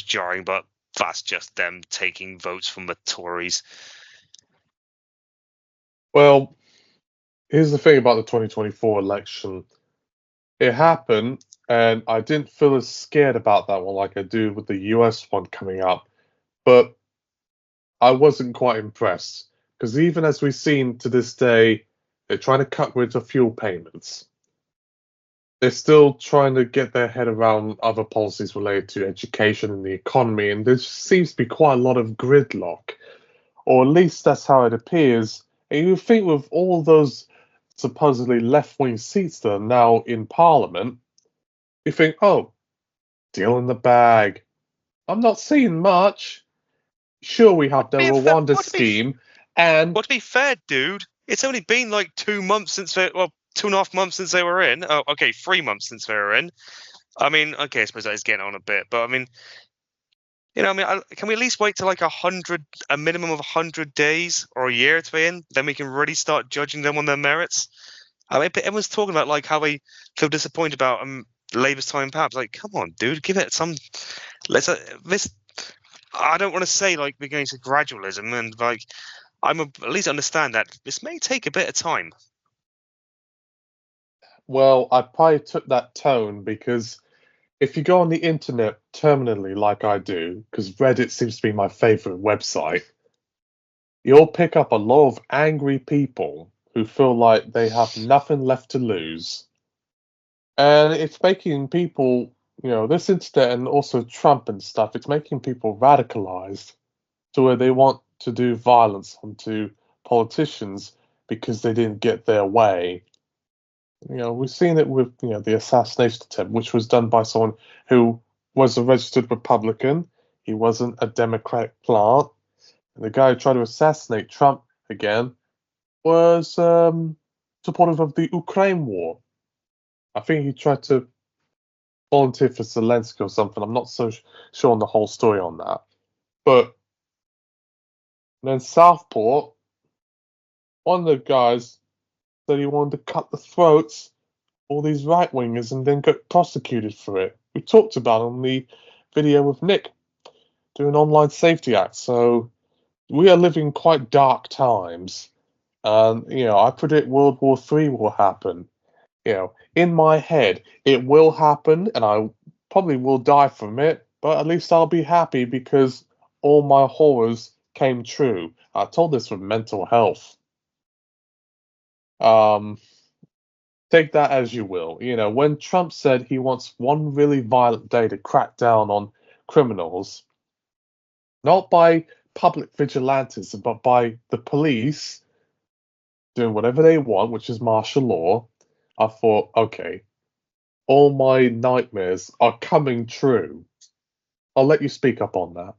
jarring, but that's just them taking votes from the Tories. Well, here's the thing about the 2024 election. It happened, and I didn't feel as scared about that one like I do with the US one coming up. But I wasn't quite impressed, because even as we've seen to this day, they're trying to cut rid of fuel payments. They're still trying to get their head around other policies related to education and the economy, and there seems to be quite a lot of gridlock, or at least that's how it appears. And you think with all those supposedly left-wing seats that are now in Parliament, you think, oh, deal in the bag. I'm not seeing much. Sure, we have the Rwanda scheme, and to be fair, dude, it's only been like 2 months since 2.5 months since they were in. Oh, okay, 3 months since they were in. I mean, okay, I suppose that is getting on a bit, but I mean, can we at least wait till like a minimum of 100 days or a year to be in? Then we can really start judging them on their merits. I mean, everyone's talking about like how they feel disappointed about Labour's time in power. Like, come on, dude, give it some. This. I don't want to say like we're going to gradualism, and like at least understand that this may take a bit of time. well, I probably took that tone because if you go on the internet terminally like I do, because Reddit seems to be my favorite website, you'll pick up a lot of angry people who feel like they have nothing left to lose. And it's making people, this internet and also Trump and stuff, it's making people radicalized to where they want to do violence onto politicians because they didn't get their way. We've seen it with, the assassination attempt, which was done by someone who was a registered Republican. He wasn't a Democratic plant. And the guy who tried to assassinate Trump again was supportive of the Ukraine war. I think he tried to volunteer for Zelensky or something. I'm not so sure on the whole story on that. But then Southport, one of the guys said he wanted to cut the throats all these right wingers and then get prosecuted for it. We talked about it on the video with Nick doing Online Safety Act. So we are living quite dark times. And, I predict World War III will happen. In my head, it will happen and I probably will die from it, but at least I'll be happy because all my horrors came true. I told this with mental health. Take that as you will. When Trump said he wants one really violent day to crack down on criminals, not by public vigilantes, but by the police doing whatever they want, which is martial law, I thought, okay, all my nightmares are coming true. I'll let you speak up on that.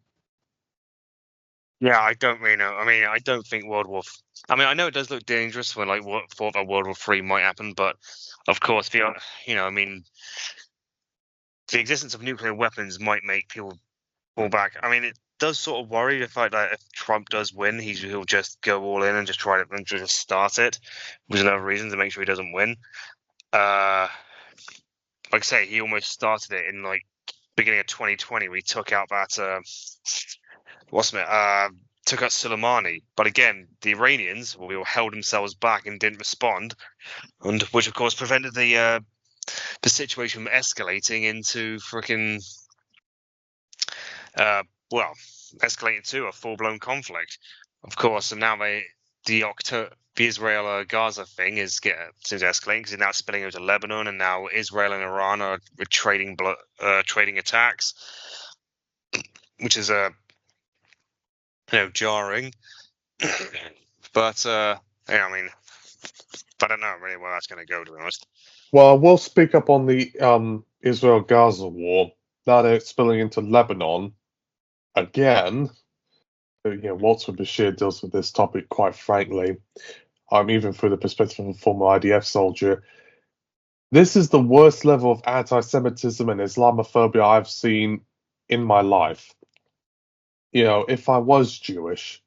Yeah, I don't really know. I mean, I don't think I know it does look dangerous when thought that World War III might happen, but of course, I mean, the existence of nuclear weapons might make people pull back. I mean, it does sort of worry the fact that if Trump does win, he'll just go all in and just try to and just start it, which is another reason to make sure he doesn't win. Like I say, he almost started it in like beginning of 2020. We took out that took out Soleimani, but again, the Iranians held themselves back and didn't respond, and which of course prevented the the situation escalating into freaking well, escalated to a full-blown conflict. Of course, and now the Israel Gaza thing seems to escalate because it's now spilling over to Lebanon, and now Israel and Iran are trading attacks, which is jarring. But yeah, I mean, I don't know really where that's going to go, to be honest. Well, we'll speak up on the Israel-Gaza war. Now that it's spilling into Lebanon again. Walter Bashir deals with this topic quite frankly. Even through the perspective of a former IDF soldier. This is the worst level of anti-Semitism and Islamophobia I've seen in my life. If I was Jewish,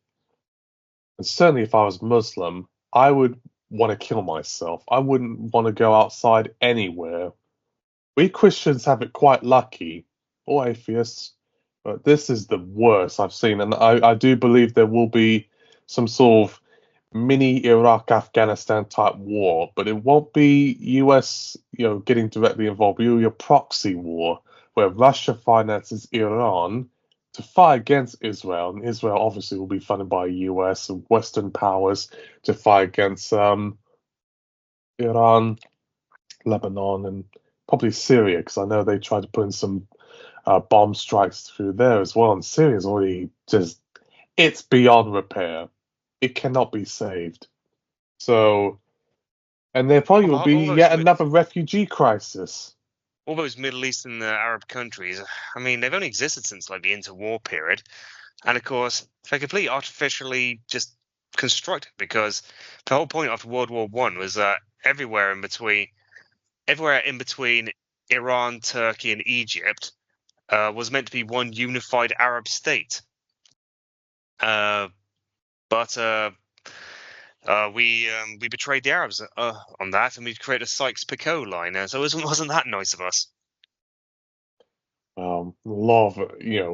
and certainly if I was Muslim, I would want to kill myself. I wouldn't want to go outside anywhere. We Christians have it quite lucky, or atheists, but this is the worst I've seen. And I do believe there will be some sort of mini Iraq-Afghanistan type war, but it won't be US, getting directly involved. It'll be a proxy war where Russia finances Iran to fight against Israel, and Israel obviously will be funded by US and Western powers to fight against Iran, Lebanon, and probably Syria, because I know they tried to put in some bomb strikes through there as well. And Syria's already it's beyond repair. It cannot be saved. So, and there probably will be yet another refugee crisis. All those Middle Eastern Arab countries, I mean, they've only existed since like the interwar period. And of course, they're completely artificially just constructed, because the whole point after World War I was that everywhere in between Iran, Turkey, and Egypt was meant to be one unified Arab state. But we betrayed the Arabs on that, and we created a Sykes-Picot line. So it wasn't that nice of us. A lot of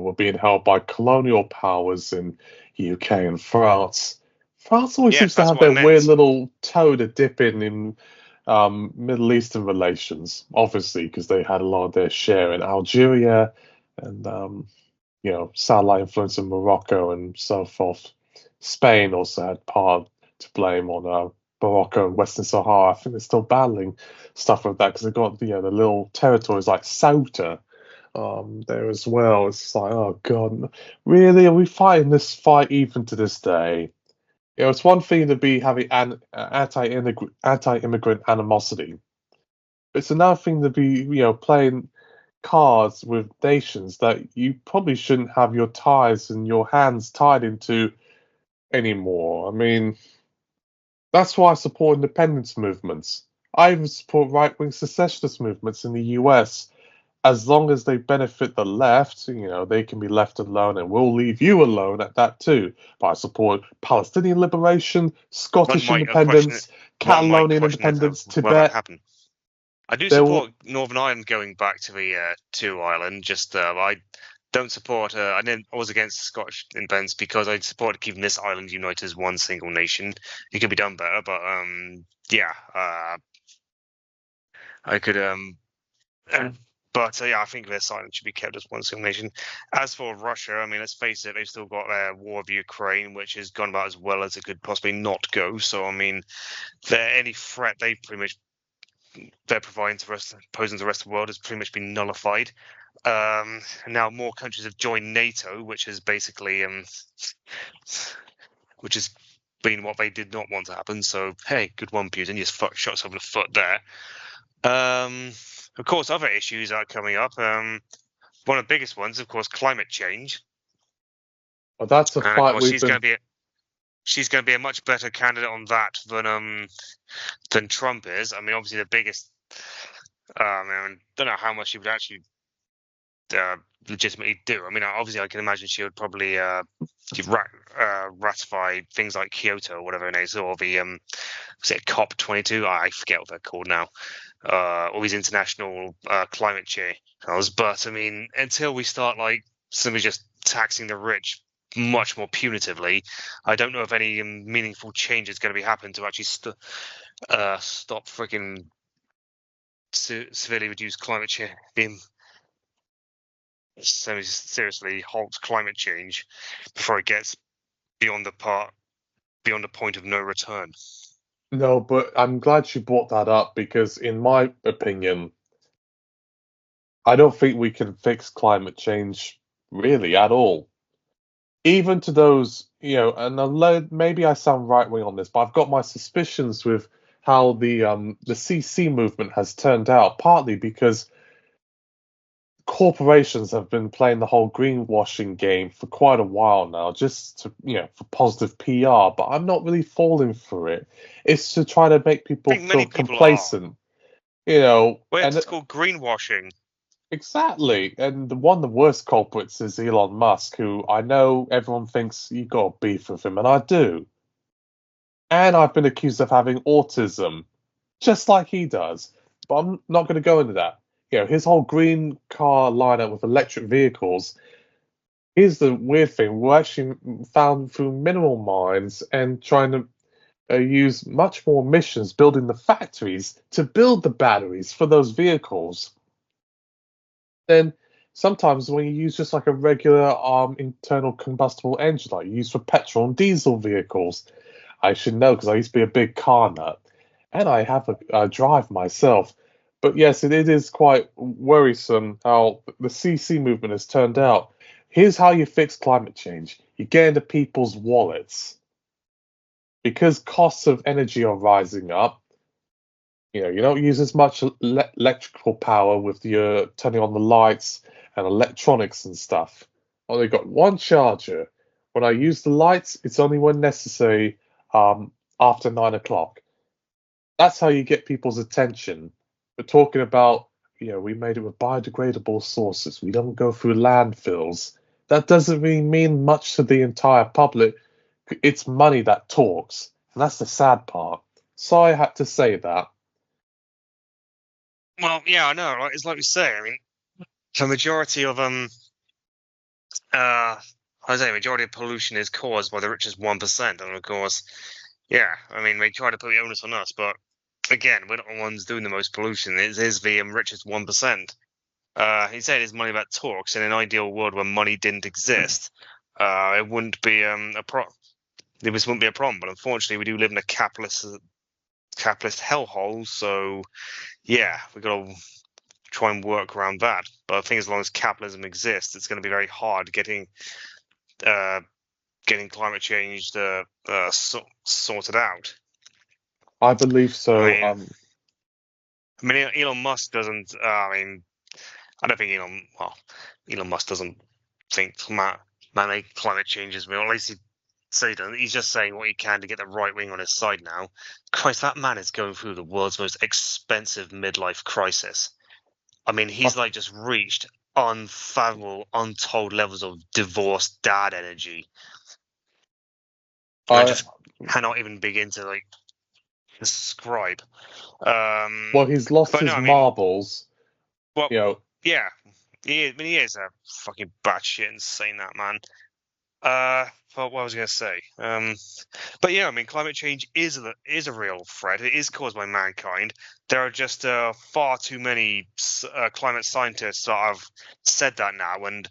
were being held by colonial powers in UK and France. France always seems to have their weird little toe to dip in Middle Eastern relations, obviously, because they had a lot of their share in Algeria and satellite influence in Morocco and so forth. Spain also had part to blame on Morocco and Western Sahara. I think they're still battling stuff like that because they've got the little territories like Ceuta there as well. It's like, oh god, really? Are we fighting this fight even to this day? It's one thing to be having an anti-immigrant animosity. It's another thing to be, playing cards with nations that you probably shouldn't have your ties and your hands tied into anymore. I mean, that's why I support independence movements. I even support right-wing secessionist movements in the US. As long as they benefit the left, they can be left alone, and we'll leave you alone at that too. But I support Palestinian liberation, Scottish independence, Catalonian independence, Tibet. I do support Northern Ireland going back to the Ireland. Just I don't support. I was against Scottish independence because I supported keeping this island united as one single nation. It could be done better, but yeah, I could But yeah, I think this island should be kept as one single nation. As for Russia, I mean, let's face it, they've still got their war of Ukraine, which has gone about as well as it could possibly not go. So, I mean, any threat they're providing to posing to the rest of the world has pretty much been nullified. Now more countries have joined NATO, which has basically, which has been what they did not want to happen. So, hey, good one, Putin. You just shot yourself in the foot there. Of course, other issues are coming up. One of the biggest ones, of course, climate change. Well, that's a fight she's going to be a much better candidate on that than Trump is. I mean, obviously the biggest. I don't know how much she would actually legitimately do. I mean, obviously, I can imagine she would probably ratify things like Kyoto or whatever it is, or the was it COP22? I forget what they're called now. All these international climate change. But I mean, until we start like simply just taxing the rich much more punitively, I don't know if any meaningful change is going to be happening to actually stop freaking severely reduce climate change, seriously halt climate change before it gets beyond the point of no return. No, but I'm glad you brought that up because, in my opinion, I don't think we can fix climate change really at all. Even to those, and maybe I sound right wing on this, but I've got my suspicions with how the CC movement has turned out, partly because corporations have been playing the whole greenwashing game for quite a while now, just to, for positive PR, but I'm not really falling for it. It's to try to make people I think many feel people are. complacent, Well, and it's called greenwashing. exactly. And one of the worst culprits is Elon Musk, who I know everyone thinks you got beef with him, and I do. And I've been accused of having autism, just like he does. But I'm not going to go into that. His whole green car lineup with electric vehicles. Here's the weird thing: we're actually found through mineral mines and trying to use much more emissions building the factories to build the batteries for those vehicles. Then sometimes when you use just like a regular internal combustible engine, like you use for petrol and diesel vehicles, I should know because I used to be a big car nut, and I have a drive myself. But yes, it is quite worrisome how the CC movement has turned out. Here's how you fix climate change: you get into people's wallets. Because costs of energy are rising up, you don't use as much electrical power with your turning on the lights and electronics and stuff. Only got one charger. When I use the lights, it's only when necessary after 9 o'clock. That's how you get people's attention. We're talking about, we made it with biodegradable sources. We don't go through landfills. That doesn't really mean much to the entire public. It's money that talks. And that's the sad part. So I had to say that. Well, yeah, I know. It's like we say. I mean, the majority of majority of pollution is caused by the richest 1%, and of course, yeah. I mean, they try to put the onus on us, but again, we're not the ones doing the most pollution. It is the richest 1%. He said his money that talks. In an ideal world where money didn't exist, it wouldn't be a problem. This wouldn't be a problem. But unfortunately, we do live in a capitalist hellhole. So yeah, we got to try and work around that. But I think as long as capitalism exists, it's going to be very hard getting climate change sorted out. I believe so. I mean, Elon Musk doesn't. I don't think Elon Musk doesn't think man-made climate change is real. At least he doesn't. He's just saying what he can to get the right wing on his side now. Christ, that man is going through the world's most expensive midlife crisis. I mean, he's like just reached unfathomable, untold levels of divorced dad energy. I just cannot even begin to describe. Well, he's lost his marbles. Well, yeah, he is a fucking batshit insane, that man. What was I going to say? But yeah, I mean, climate change is a real threat. It is caused by mankind. There are just far too many climate scientists that have said that now, and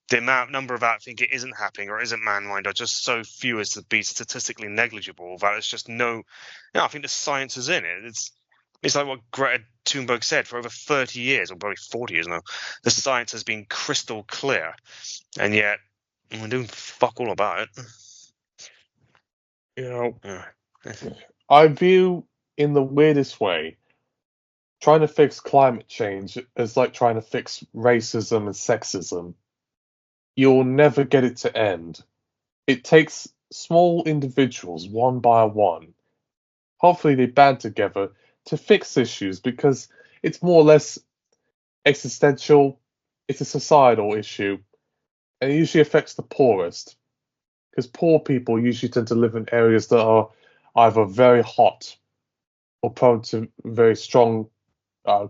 the number of that think it isn't happening or isn't mankind are just so few as to be statistically negligible that it's just no. I think the science is in it. It's like what Greta Thunberg said for over 30 years, or probably 40 years now. The science has been crystal clear, and yet we're doing fuck all about it. I view, in the weirdest way, trying to fix climate change as like trying to fix racism and sexism. You'll never get it to end. It takes small individuals, one by one. Hopefully they band together to fix issues because it's more or less existential. It's a societal issue, and it usually affects the poorest. Because poor people usually tend to live in areas that are either very hot or prone to very strong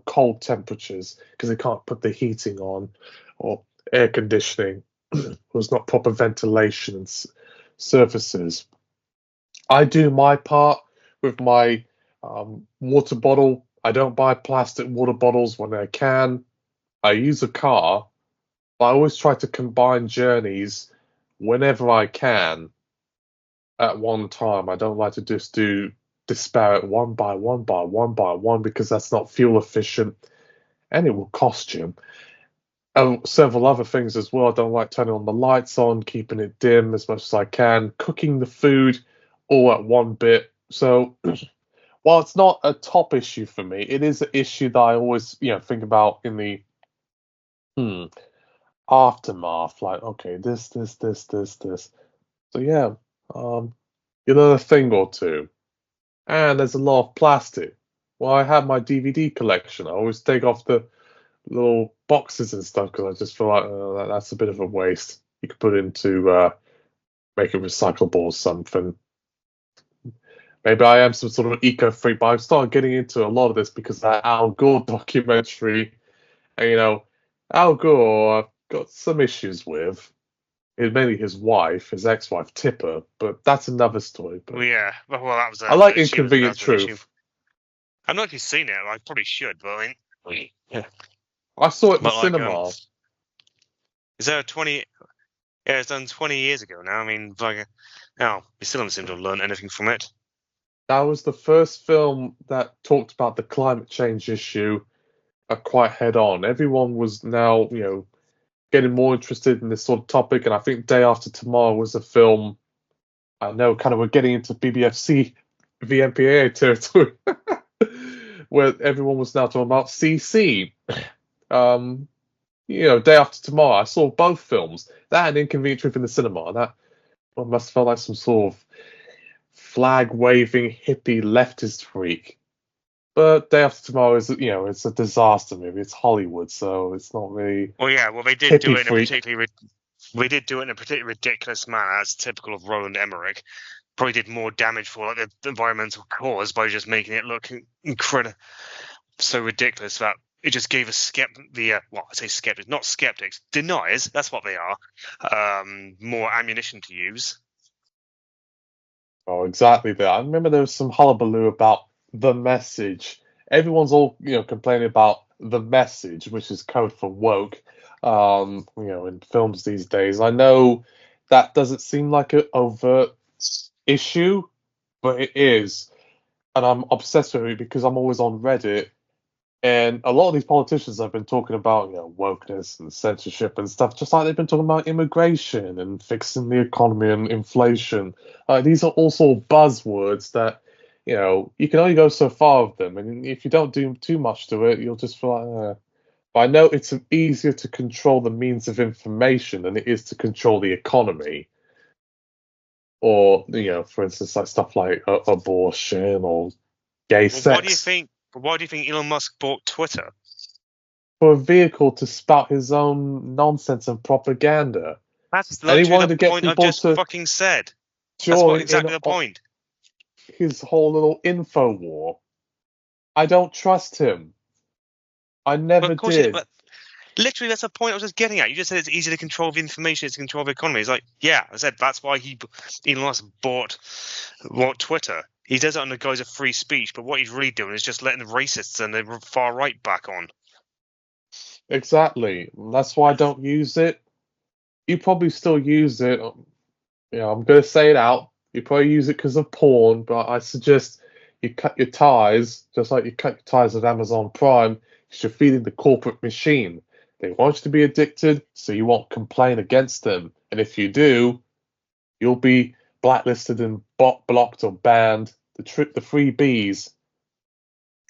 cold temperatures because they can't put the heating on or air conditioning. There's not proper ventilation and surfaces. I do my part with my water bottle I don't buy plastic water bottles when I can. I use a car, but I always try to combine journeys whenever I can at one time. I don't like to just do disparate one by one by one by one because that's not fuel efficient and it will cost you. And several other things as well. I don't like turning on the lights on, keeping it dim as much as I can, cooking the food all at one bit. So while it's not a top issue for me, it is an issue that I always, think about in the hmm, aftermath. Like, okay, this. So yeah, um, a thing or two. And there's a lot of plastic. Well, I have my DVD collection. I always take off the little boxes and stuff because I just feel like that's a bit of a waste. You could put into make it recyclable or something. Maybe I am some sort of eco freak, but I've started getting into a lot of this because of that Al Gore documentary. And Al Gore, I've got some issues with. Mainly his wife, his ex-wife Tipper, but that's another story. But Well, yeah, well, that was I a like she was Inconvenient that was an issue. Truth. I've not actually seen it. I probably should, but I mean, yeah. I saw it in the But like, cinema. is there a 20? Yeah, it's done 20 years ago now. I mean, like, now we still haven't seemed to have learned anything from it. That was the first film that talked about the climate change issue quite head on. Everyone was now, getting more interested in this sort of topic, and I think Day After Tomorrow was a film. I know, kind of, we're getting into BBFC, VMPAA territory, where everyone was now talking about CC. Day After Tomorrow. I saw both films. That and Inconvenient Truth in the cinema. That must have felt like some sort of flag waving hippie leftist freak. But Day After Tomorrow is, it's a disaster movie. It's Hollywood, so it's not really Well, yeah, well, they did do hippie it in a freak. particularly ridiculous manner. That's typical of Roland Emmerich. Probably did more damage for like the environmental cause by just making it look incredible, so ridiculous that it just gave us skeptics, not skeptics, deniers. That's what they are. More ammunition to use. Oh, exactly that. I remember there was some hullabaloo about the message. Everyone's all, complaining about the message, which is code for woke, in films these days. I know that doesn't seem like an overt issue, but it is. And I'm obsessed with it because I'm always on Reddit. And a lot of these politicians have been talking about, wokeness and censorship and stuff, just like they've been talking about immigration and fixing the economy and inflation. These are also buzzwords that, you can only go so far with them. And if you don't do too much to it, you'll just feel like, But I know it's easier to control the means of information than it is to control the economy. Or, for instance, like stuff like abortion or gay Well, sex. why do you think Elon Musk bought Twitter? For a vehicle to spout his own nonsense and propaganda. That's And he literally wanted the to get point I've people just to fucking said. That's join in exactly the point. his whole little info war. I don't trust him. I But never of course, did. but literally, that's the point I was just getting at. You just said it's easy to control the information, it's to control the economy. It's like, yeah, I said that's why Elon Musk bought Twitter. He does it on the guise of free speech, but what he's really doing is just letting the racists and the far right back on. Exactly. That's why I don't use it. You probably still use it. I'm going to say it out. You probably use it because of porn, but I suggest you cut your ties, just like you cut your ties with Amazon Prime, because you're feeding the corporate machine. They want you to be addicted, so you won't complain against them. And if you do, you'll be blacklisted and blocked or banned. The free bees,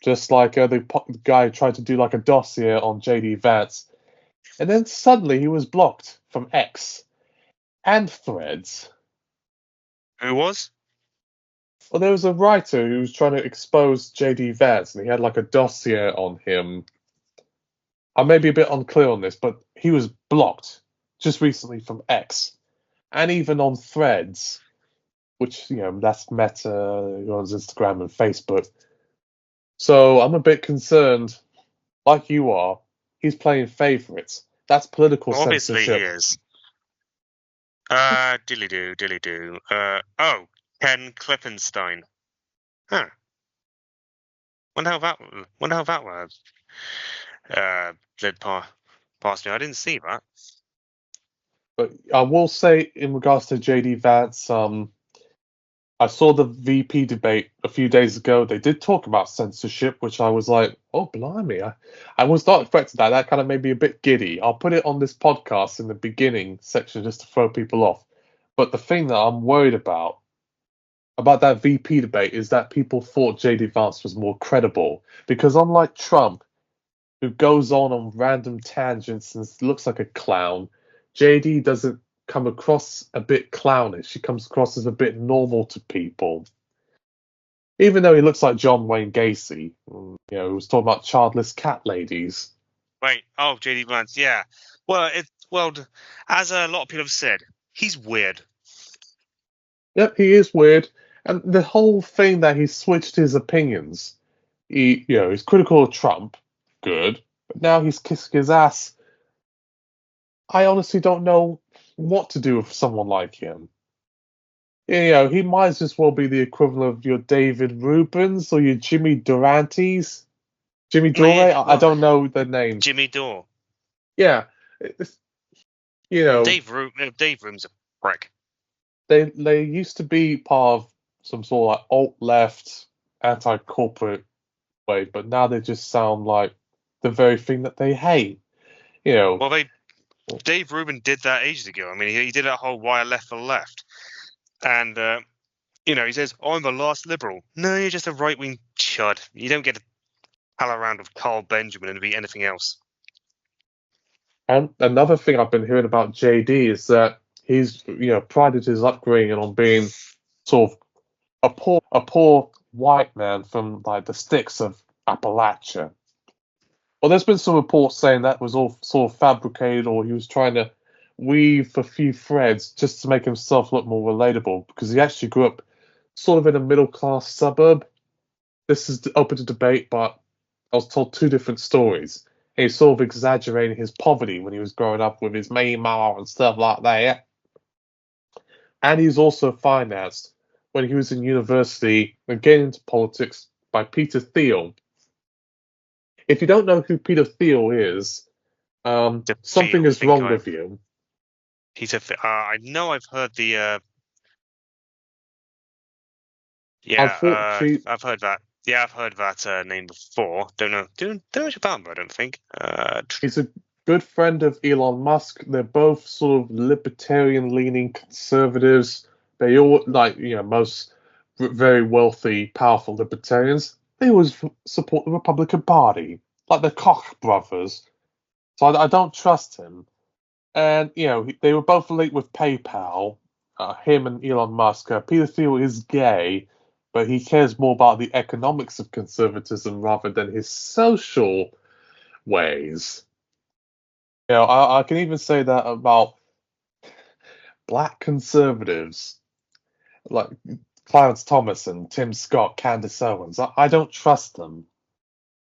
just like the guy who tried to do like a dossier on JD Vance, and then suddenly he was blocked from X and Threads. Who was? Well, there was a writer who was trying to expose JD Vance, and he had like a dossier on him. I may be a bit unclear on this, but he was blocked just recently from X, and even on Threads, which that's Meta, on Instagram and Facebook. So I'm a bit concerned, like you are. He's playing favorites. That's political Obviously, he censorship. is. Dilly do. Ken Klippenstein. Huh. Wonder how that did past me. I didn't see that. But I will say, in regards to JD Vance, I saw the VP debate a few days ago. They did talk about censorship, which I was like, oh, blimey. I was not expecting that. That kind of made me a bit giddy. I'll put it on this podcast in the beginning section just to throw people off. But the thing that I'm worried about that VP debate is that people thought JD Vance was more credible. Because unlike Trump, who goes on random tangents and looks like a clown, JD doesn't come across a bit clownish. He comes across as a bit normal to people. Even though he looks like John Wayne Gacy, who was talking about childless cat ladies. Wait, oh, JD Vance, yeah. Well, as a lot of people have said, he's weird. Yep, he is weird. And the whole thing that he switched his opinions. He's critical of Trump, good, but now he's kissing his ass. I honestly don't know what to do with someone like him. He might as well be the equivalent of your David Rubens or your Jimmy Durantes. Jimmy Dore? I don't know the names. Jimmy Dore. Yeah. Dave Room's a prick. They used to be part of some sort of like alt-left, anti-corporate way, but now they just sound like the very thing that they hate. Well, Dave Rubin did that ages ago. I mean, he did that whole "why left for left," and he says, "I'm the last liberal." No, you're just a right-wing chud. You don't get to pal around with Carl Benjamin and be anything else. And another thing I've been hearing about JD is that he's, prided his upbringing on being sort of a poor white man from like the sticks of Appalachia. Well, there's been some reports saying that was all sort of fabricated, or he was trying to weave a few threads just to make himself look more relatable, because he actually grew up sort of in a middle-class suburb. This is open to debate, but I was told two different stories. And he's sort of exaggerating his poverty when he was growing up with his Myanmar and stuff like that. And he's also financed when he was in university and getting into politics by Peter Thiel. If you don't know who Peter Thiel is, something is wrong with you. I know I've heard the. I've heard that. Yeah, I've heard that name before. Don't know much about him, I don't think. He's a good friend of Elon Musk. They're both sort of libertarian-leaning conservatives. They all, most very wealthy, powerful libertarians, they always support the Republican Party, like the Koch brothers. So I don't trust him. And, they were both linked with PayPal, him and Elon Musk. Peter Thiel is gay, but he cares more about the economics of conservatism rather than his social ways. I can even say that about black conservatives like Clarence Thomas and Tim Scott, Candace Owens. I don't trust them.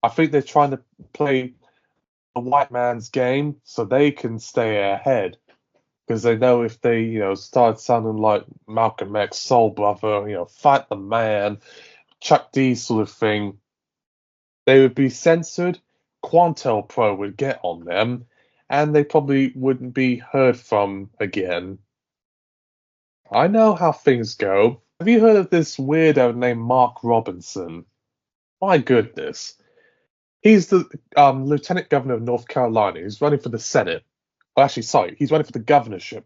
I think they're trying to play a white man's game so they can stay ahead. Because they know if they, start sounding like Malcolm X, Soul Brother, fight the man, Chuck D sort of thing, they would be censored. Quantel Pro would get on them, and they probably wouldn't be heard from again. I know how things go. Have you heard of this weirdo named Mark Robinson? My goodness. He's the Lieutenant Governor of North Carolina. He's running for the Senate. Well, actually, sorry, he's running for the governorship.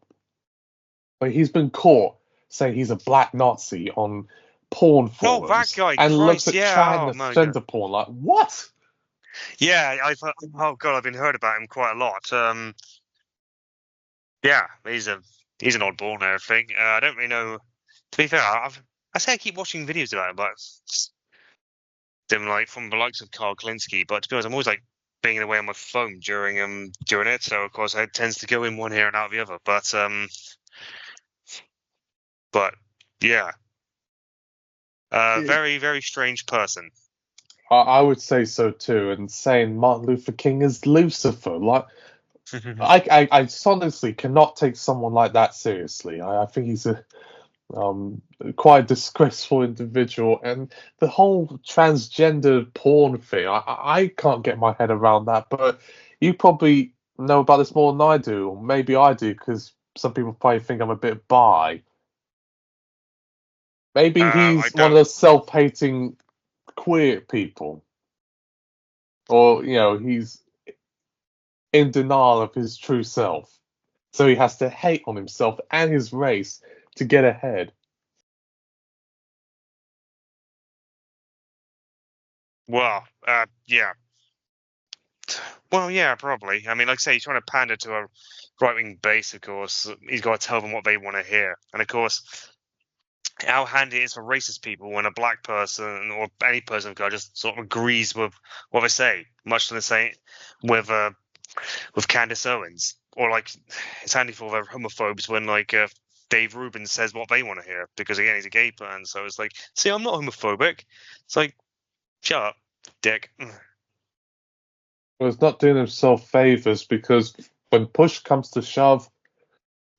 But he's been caught saying he's a black Nazi on porn forums. Oh, that guy! And Christ, looks at yeah. transgender porn like, what? Yeah, I've been heard about him quite a lot. Yeah, he's an oddball and everything. I don't really know. To be fair, I say I keep watching videos about him, but them from the likes of Carl Klinsky. But to be honest, I'm always being away on my phone during it, so of course it tends to go in one ear and out the other. But yeah, very very strange person. I would say so too. And saying Martin Luther King is Lucifer, I honestly cannot take someone like that seriously. I think he's a quite a disgraceful individual, and the whole transgender porn thing. I can't get my head around that, but you probably know about this more than I do, or maybe I do, because some people probably think I'm a bit bi. Maybe I he's one of don't. those self-hating queer people, or he's in denial of his true self, so he has to hate on himself and his race to get ahead. Well, yeah. Well, yeah, probably. I mean, like I say, he's trying to pander to a right-wing base, of course. He's got to tell them what they want to hear. And of course, how handy it is for racist people when a black person or any person of color just sort of agrees with what they say, much to the same with Candace Owens. Or like, it's handy for the homophobes when like Dave Rubin says what they want to hear because again he's a gay person. So it's like, see, I'm not homophobic. It's like, shut up, dick. Well, he's not doing himself favors, because when push comes to shove,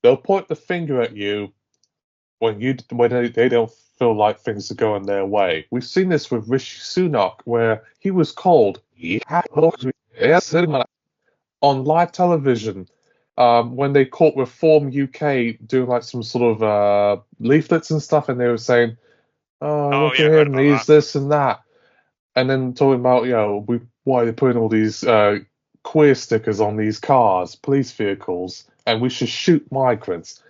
they'll point the finger at you when they don't feel like things are going their way. We've seen this with Rishi Sunak, where he was called on live television when they caught Reform UK doing like some sort of leaflets and stuff, and they were saying, "Oh, Oh look yeah, at I heard him, about he's that. this and that," and then talking about why are they putting all these queer stickers on these cars, police vehicles, and we should shoot migrants.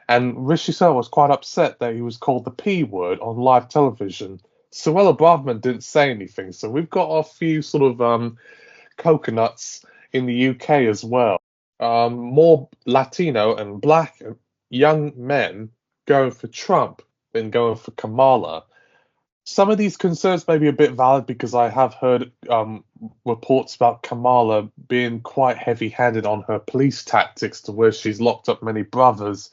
And Rishi Sunak was quite upset that he was called the P word on live television. Suella Braverman didn't say anything, so we've got a few sort of coconuts in the UK as well. More Latino and black young men going for Trump than going for Kamala. Some of these concerns may be a bit valid, because I have heard reports about Kamala being quite heavy-handed on her police tactics, to where she's locked up many brothers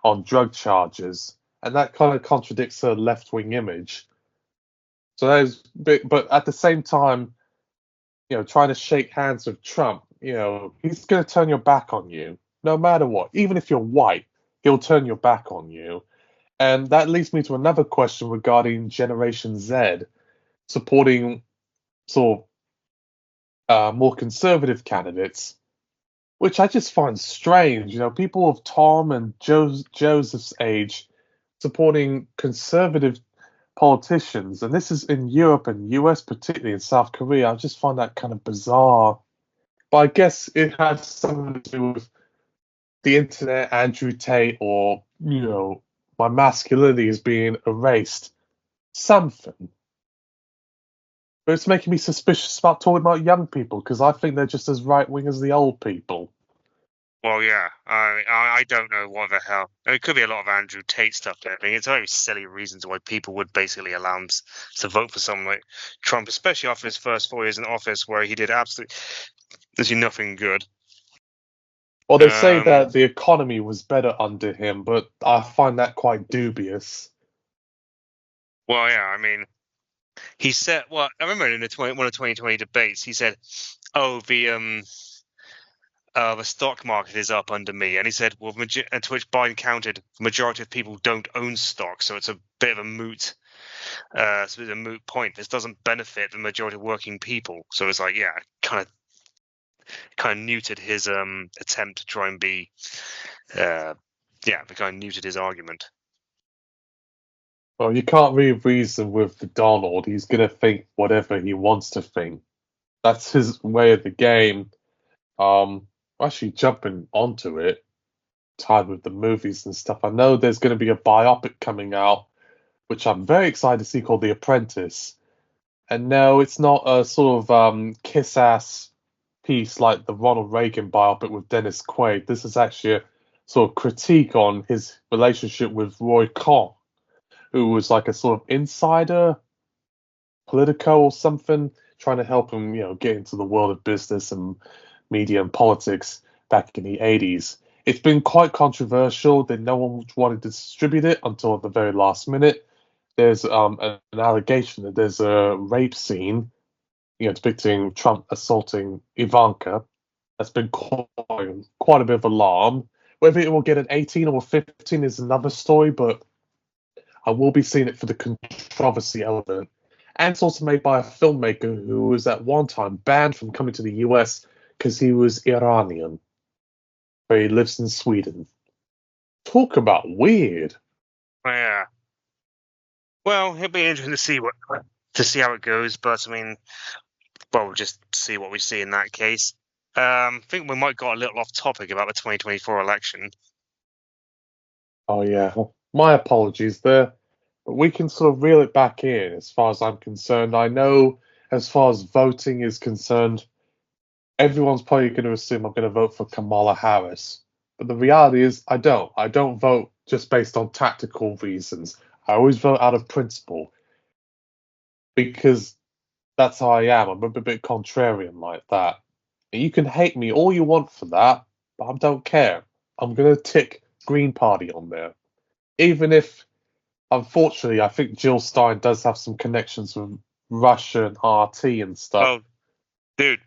on drug charges, and that kind of contradicts her left-wing image. So that is bit, but at the same time, trying to shake hands with Trump, he's going to turn your back on you no matter what. Even if you're white, he'll turn your back on you. And that leads me to another question regarding Generation Z supporting sort of more conservative candidates, which I just find strange. People of Tom and Joseph's age supporting conservative politicians, and this is in Europe and US, particularly in South Korea. I just find that kind of bizarre. But I guess it has something to do with the internet, Andrew Tate, or my masculinity is being erased. Something. But it's making me suspicious about talking about young people, because I think they're just as right wing as the old people. Well, yeah, I don't know what the hell. It could be a lot of Andrew Tate stuff there. I mean, it's very silly reasons why people would basically allow him to vote for someone like Trump, especially after his first 4 years in office, where he did absolutely nothing good. Well, they say that the economy was better under him, but I find that quite dubious. Well, yeah, I mean, he said. Well, I remember in one of the 2020 debates, he said, "Oh, the stock market is up under me," and he said, "Well," and to which Biden countered, "The majority of people don't own stock, so it's a bit of a moot." So it's a moot point. This doesn't benefit the majority of working people. So it's like, yeah, kind of neutered his attempt to try and be, yeah, the kind of neutered his argument. Well, you can't really reason with the Donald. He's going to think whatever he wants to think. That's his way of the game. Actually, jumping onto it, tied with the movies and stuff, I know there's going to be a biopic coming out, which I'm very excited to see, called The Apprentice. And no, it's not a sort of kiss-ass piece like the Ronald Reagan biopic with Dennis Quaid. This is actually a sort of critique on his relationship with Roy Cohn, who was like a sort of insider, Politico or something, trying to help him, get into the world of business and media and politics back in the 80s. It's been quite controversial that no one wanted to distribute it until the very last minute. There's an allegation that there's a rape scene, depicting Trump assaulting Ivanka. That's been quite a bit of alarm. Whether it will get an 18 or 15 is another story, but I will be seeing it for the controversy element. And it's also made by a filmmaker who was at one time banned from coming to the US because he was Iranian, but he lives in Sweden. Talk about weird. Yeah. Well, it'll be interesting to see how it goes. But I mean, well, we'll just see what we see in that case. I think we might got a little off topic about the 2024 election. Oh yeah, my apologies there. But we can sort of reel it back in as far as I'm concerned. I know as far as voting is concerned, everyone's probably going to assume I'm going to vote for Kamala Harris. But the reality is, I don't. I don't vote just based on tactical reasons. I always vote out of principle because that's how I am. I'm a bit contrarian like that. And you can hate me all you want for that, but I don't care. I'm going to tick Green Party on there. Even if, unfortunately, I think Jill Stein does have some connections with Russia and RT and stuff. Well, dude,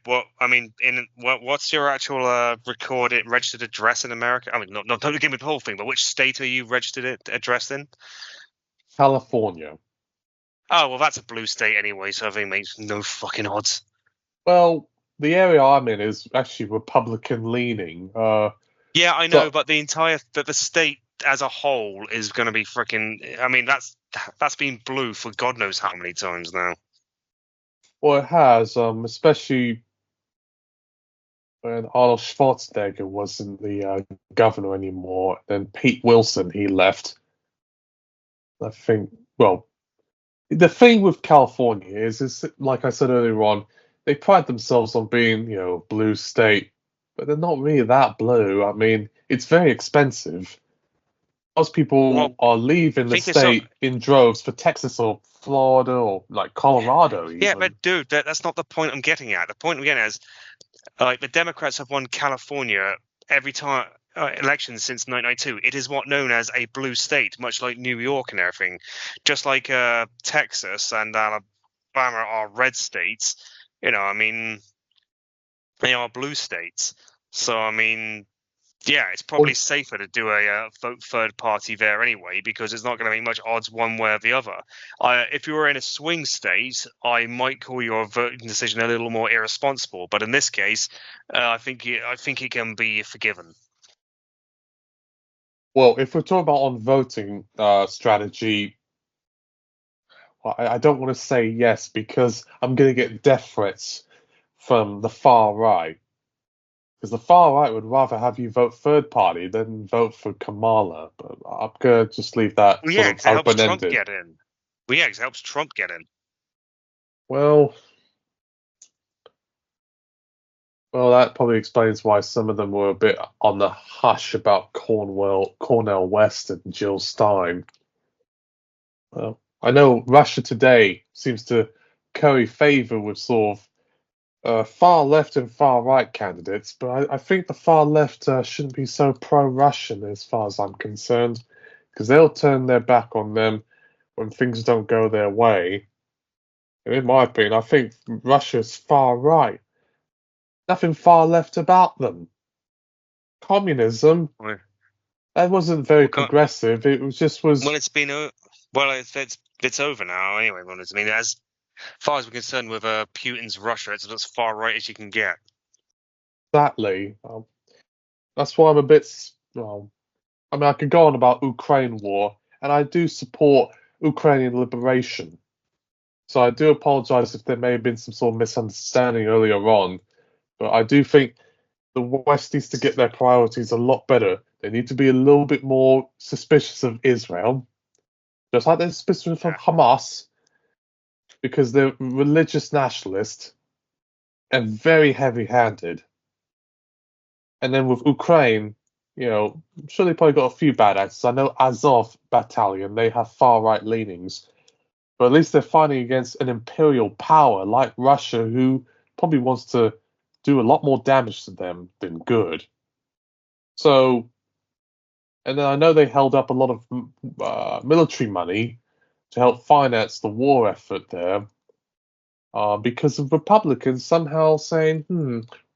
what's your actual recorded registered address in America? I mean, not don't give me the whole thing, but which state are you registered address in? California. Oh, well, that's a blue state anyway, so I think it makes no fucking odds. Well, the area I'm in is actually Republican leaning. Yeah, I know, but the state as a whole is going to be freaking. I mean, that's been blue for God knows how many times now. Well, it has, especially when Arnold Schwarzenegger wasn't the governor anymore. Then Pete Wilson, he left. I think, well, the thing with California is like I said earlier on, they pride themselves on being, blue state, but they're not really that blue. I mean, it's very expensive. Most people are leaving the state in droves for Texas or Florida or like Colorado even. Yeah, but dude, that's not the point I'm getting at. The point I'm getting at is, like, the Democrats have won California every time elections since 1992. It is what known as a blue state, much like New York and everything. Just like Texas and Alabama are red states. I mean, they are blue states. So, I mean, yeah, it's probably safer to do a vote third party there anyway, because it's not going to make much odds one way or the other. If you were in a swing state, I might call your voting decision a little more irresponsible. But in this case, I think it can be forgiven. Well, if we're talking about on voting strategy, I don't want to say yes because I'm going to get death threats from the far right. Because the far right would rather have you vote third party than vote for Kamala. But I'm going to just leave that Well, sort yeah, of because it helps Trump open-ended. get in. Well, yeah, because it helps Trump get in. Well, that probably explains why some of them were a bit on the hush about Cornel West and Jill Stein. Well, I know Russia Today seems to curry favor with sort of far left and far right candidates, but I think the far left shouldn't be so pro-Russian as far as I'm concerned, because they'll turn their back on them when things don't go their way. And in my opinion, I think Russia's far right. Nothing far left about them. Communism, that wasn't very progressive. It was just was. Well, it's over now anyway. I mean, as far as we're concerned with Putin's Russia, it's as far right as you can get. Exactly. That's why I'm a bit. Well, I mean, I could go on about Ukraine war, and I do support Ukrainian liberation. So I do apologize if there may have been some sort of misunderstanding earlier on, but I do think the West needs to get their priorities a lot better. They need to be a little bit more suspicious of Israel, just like they're suspicious of Hamas, because they're religious nationalists and very heavy-handed. And then with Ukraine, I'm sure they probably got a few bad actors. I know Azov Battalion, they have far-right leanings, but at least they're fighting against an imperial power like Russia, who probably wants to do a lot more damage to them than good. So, and then I know they held up a lot of military money to help finance the war effort there, because of Republicans somehow saying,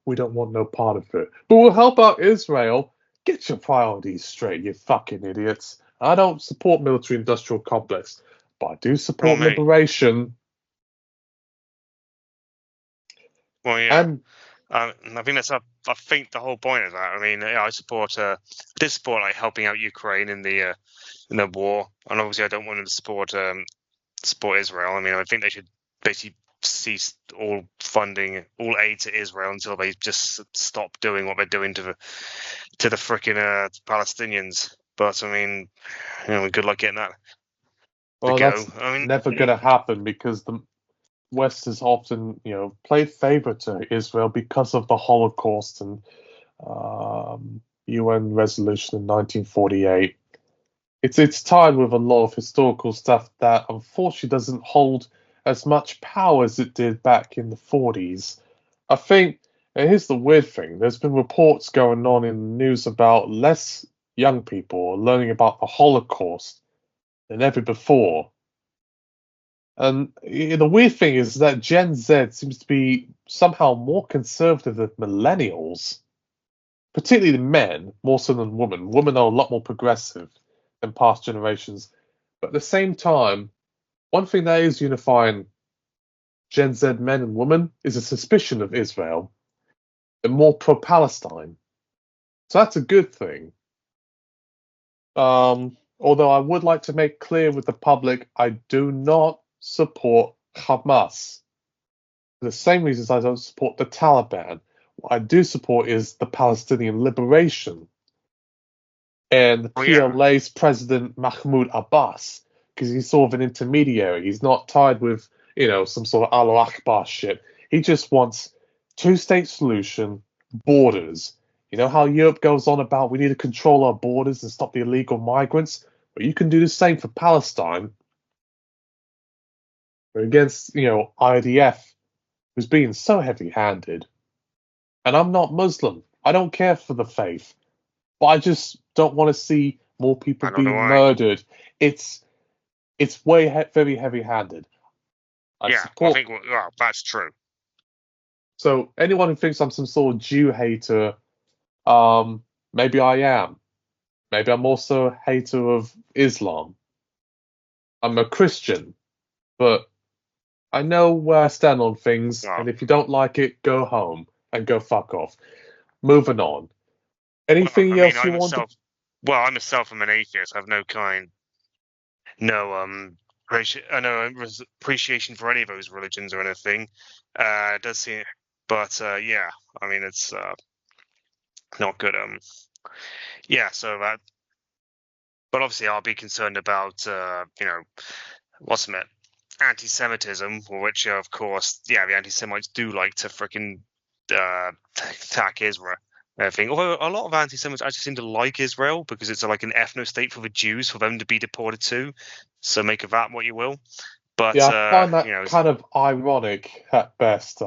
we don't want no part of it. But we'll help out Israel. Get your priorities straight, you fucking idiots. I don't support military-industrial complex, but I do support Well, mate. liberation. Well, yeah. And I think I think the whole point of that. I mean, yeah, I did support like helping out Ukraine in the war, and obviously I don't want to support Israel. I mean, I think they should basically cease all funding, all aid to Israel until they just stop doing what they're doing to the frickin' Palestinians. But I mean, good luck getting that to well, go. that's I mean, never going to happen because the West has often, played favor to Israel because of the Holocaust and UN resolution in 1948. It's tied with a lot of historical stuff that unfortunately doesn't hold as much power as it did back in the 40s. I think, and here's the weird thing, there's been reports going on in the news about less young people learning about the Holocaust than ever before. And the weird thing is that Gen Z seems to be somehow more conservative than millennials, particularly the men, more so than women. Women are a lot more progressive than past generations. But at the same time, one thing that is unifying Gen Z men and women is a suspicion of Israel and more pro-Palestine. So that's a good thing. Although I would like to make clear with the public, I do not support Hamas. For the same reasons I don't support the Taliban. What I do support is the Palestinian liberation and the PLA's president Mahmoud Abbas, because he's sort of an intermediary. He's not tied with, some sort of Allah Akbar shit. He just wants two-state solution, borders. You know how Europe goes on about we need to control our borders and stop the illegal migrants? But you can do the same for Palestine. Against, IDF, who's being so heavy-handed. And I'm not Muslim. I don't care for the faith. But I just don't want to see more people being murdered. It's very heavy-handed. I think that's true. So anyone who thinks I'm some sort of Jew hater, maybe I am. Maybe I'm also a hater of Islam. I'm a Christian, but I know where I stand on things, and if you don't like it, go home and go fuck off. Moving on. Anything else you want to... Well, I myself am an atheist. I have no appreciation for any of those religions or anything. It does seem, but yeah, I mean it's not good. So that, but obviously I'll be concerned about what's it, anti-Semitism, which of course, the anti-Semites do like to freaking attack Israel. I think, although a lot of anti-Semites actually seem to like Israel because it's like an ethno-state for the Jews for them to be deported to. So make of that what you will. But yeah, I find that kind of ironic at best.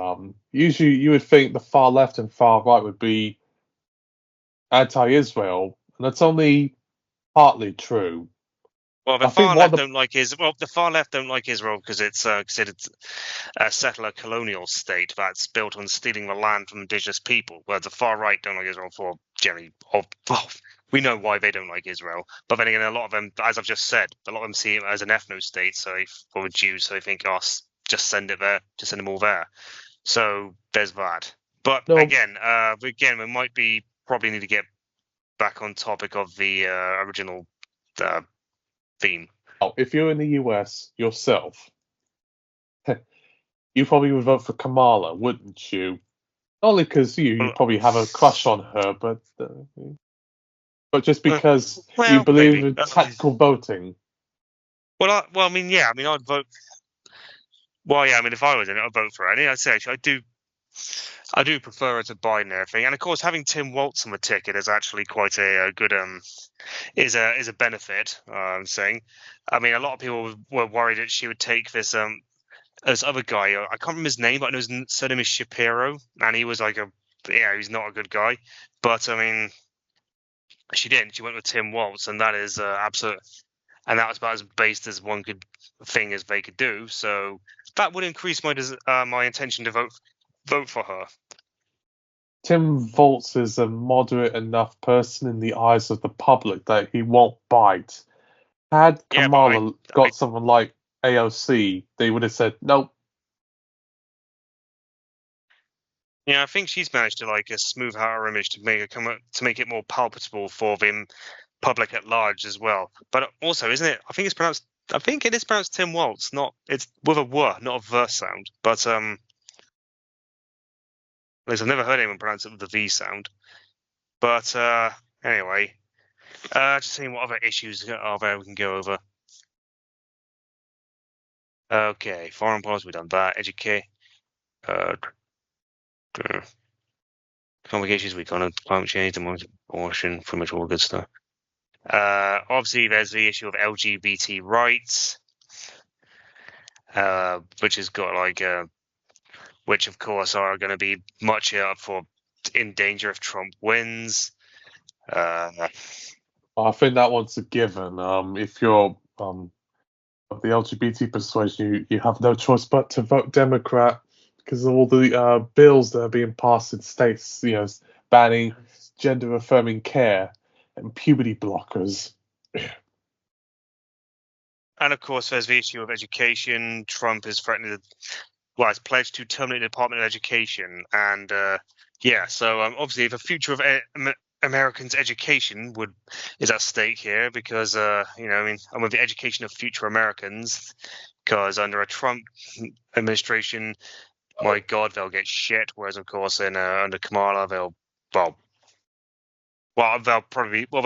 Usually you would think the far left and far right would be anti-Israel, and that's only partly true. Well, the far left don't like Israel. Well, the far left don't like Israel because it's considered a settler colonial state that's built on stealing the land from indigenous people. Whereas the far right don't like Israel for generally. We know why they don't like Israel, but then again, a lot of them, as I've just said, a lot of them see it as an ethno state. So for the Jews, so they think, just send it there, just send them all there. So there's that. But again, we might probably need to get back on topic of the original theme. If you're in the US yourself, you probably would vote for Kamala, wouldn't you? Only because you probably have a crush on her, but just because you believe in tactical voting. Well, I mean, yeah, I mean, I'd vote. Well, yeah, I mean, if I was in it, I'd vote for her. I'd say actually, I do prefer her to Biden and everything. And of course, having Tim Walz on the ticket is actually quite a good is a benefit. I'm saying. I mean, a lot of people were worried that she would take this other guy. I can't remember his name, but I know his surname is Shapiro, and he was like he's not a good guy. But I mean, she didn't. She went with Tim Walz, and that is absolute. And that was about as based as one thing as they could do. So that would increase my intention to vote for her. Tim Walz is a moderate enough person in the eyes of the public that he won't bite. Had Yeah, but Kamala got someone like AOC, they would have said, nope. yeah, I think she's managed to like smooth out her image to make it more palpable for the public at large as well. But also, isn't it? I think it is pronounced Tim Waltz. It's with a w, not a v sound. But at least I've never heard anyone pronounce it with the v sound. But anyway, just seeing what other issues are there we can go over. Okay, foreign policy, we've done that. Educate. Complications we've gone on climate change, democracy, abortion, pretty much all good stuff. Obviously, there's the issue of LGBT rights, which has got like, which of course are going to be much in danger if Trump wins. I think that one's a given. If you're of the LGBT persuasion, you have no choice but to vote Democrat because of all the bills that are being passed in states, banning gender-affirming care and puberty blockers. And of course, there's the issue of education. Trump is threatening has pledged to terminate the Department of Education. And so obviously the future of Americans' education is at stake here because, and with the education of future Americans, because under a Trump administration, my God, they'll get shit. Whereas, of course, under Kamala, they'll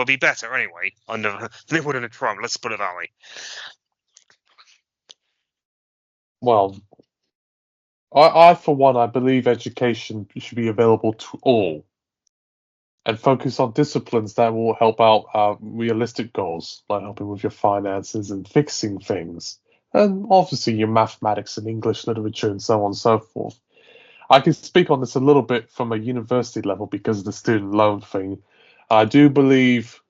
be better anyway than they would under Trump. Let's put it that way. Well, I for one, I believe education should be available to all and focus on disciplines that will help out realistic goals, like helping with your finances and fixing things. And obviously your mathematics and English literature and so on and so forth. I can speak on this a little bit from a university level because of the student loan thing. I do believe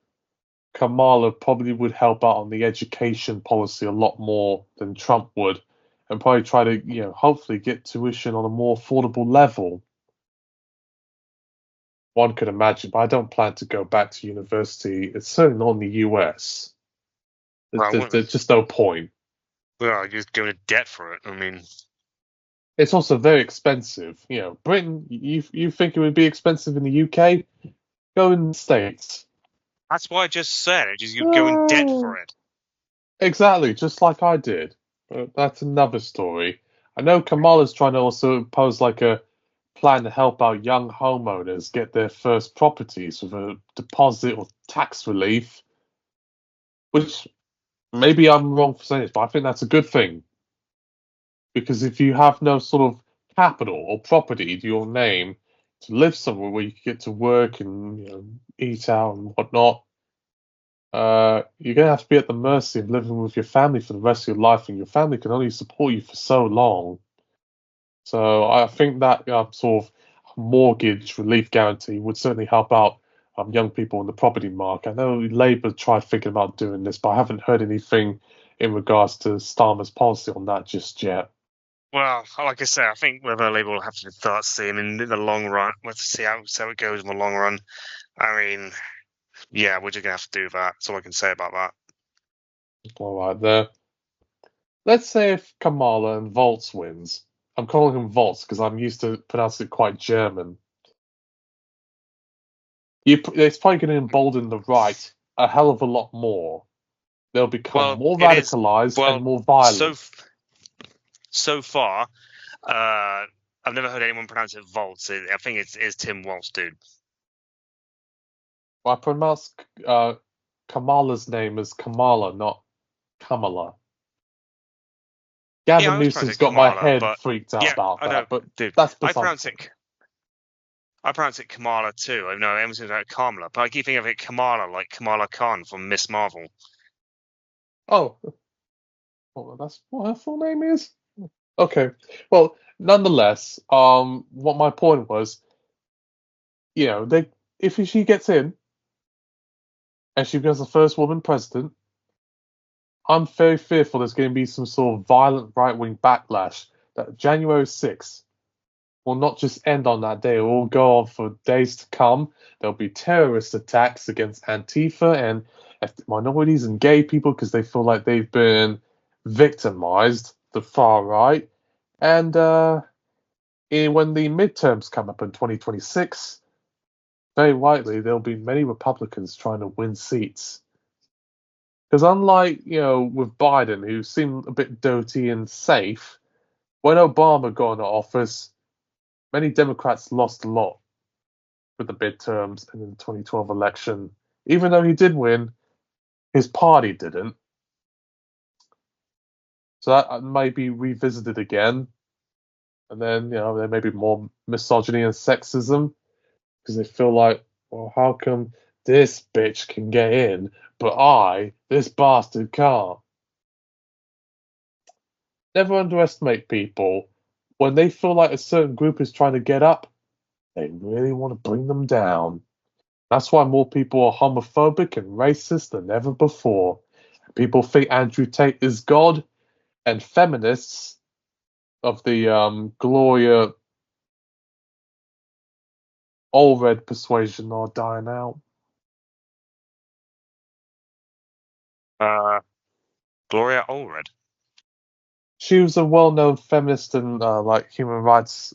Kamala probably would help out on the education policy a lot more than Trump would, and probably try to, hopefully get tuition on a more affordable level. One could imagine, but I don't plan to go back to university. It's certainly not in the US. There's just no point. Well, you're going to debt for it. I mean, it's also very expensive. Britain. You think it would be expensive in the UK? Go in the States. That's why I just said it. Just you go in debt for it. Exactly, just like I did. But that's another story. I know Kamala's trying to also pose like a plan to help out young homeowners get their first properties with a deposit or tax relief, which maybe I'm wrong for saying this, but I think that's a good thing. Because if you have no sort of capital or property to your name to live somewhere where you can get to work and eat out and whatnot, you're going to have to be at the mercy of living with your family for the rest of your life, and your family can only support you for so long. So I think that sort of mortgage relief guarantee would certainly help out young people in the property market. I know Labour tried thinking about doing this, but I haven't heard anything in regards to Starmer's policy on that just yet. Well, like I say, I think whether Labour will have to start seeing in the long run. Let's see how it goes in the long run. I mean, yeah, we're just going to have to do that. That's all I can say about that. All right, there. Let's say if Kamala and Volz wins. I'm calling him Volz because I'm used to pronouncing it quite German. It's probably going to embolden the right a hell of a lot more. They'll become more radicalized and more violent. So far, I've never heard anyone pronounce it Volz. I think it's Tim Waltz, dude. I pronounce Kamala's name as Kamala, not Kamala. Gavin Newsom's got my head freaked out about that, but dude, that's I pronounce it Kamala too. I know everyone's like Kamala, but I keep thinking of it Kamala, like Kamala Khan from Miss Marvel. Oh, that's what her full name is? Okay. Well, nonetheless, what my point was, if she gets in and she becomes the first woman president, I'm very fearful there's going to be some sort of violent right-wing backlash. That January 6th will not just end on that day. It will go on for days to come. There'll be terrorist attacks against Antifa and minorities and gay people because they feel like they've been victimized, the far right. And when the midterms come up in 2026, very likely there'll be many Republicans trying to win seats. Because unlike, with Biden, who seemed a bit dirty and safe, when Obama got into office, many Democrats lost a lot with the midterms and in the 2012 election. Even though he did win, his party didn't. So that may be revisited again. And then, there may be more misogyny and sexism because they feel like, well, how come this bitch can get in, but this bastard, can't? Never underestimate people. When they feel like a certain group is trying to get up, they really want to bring them down. That's why more people are homophobic and racist than ever before. People think Andrew Tate is God, and feminists of the Gloria Allred persuasion are dying out. Gloria Allred. She was a well-known feminist and human rights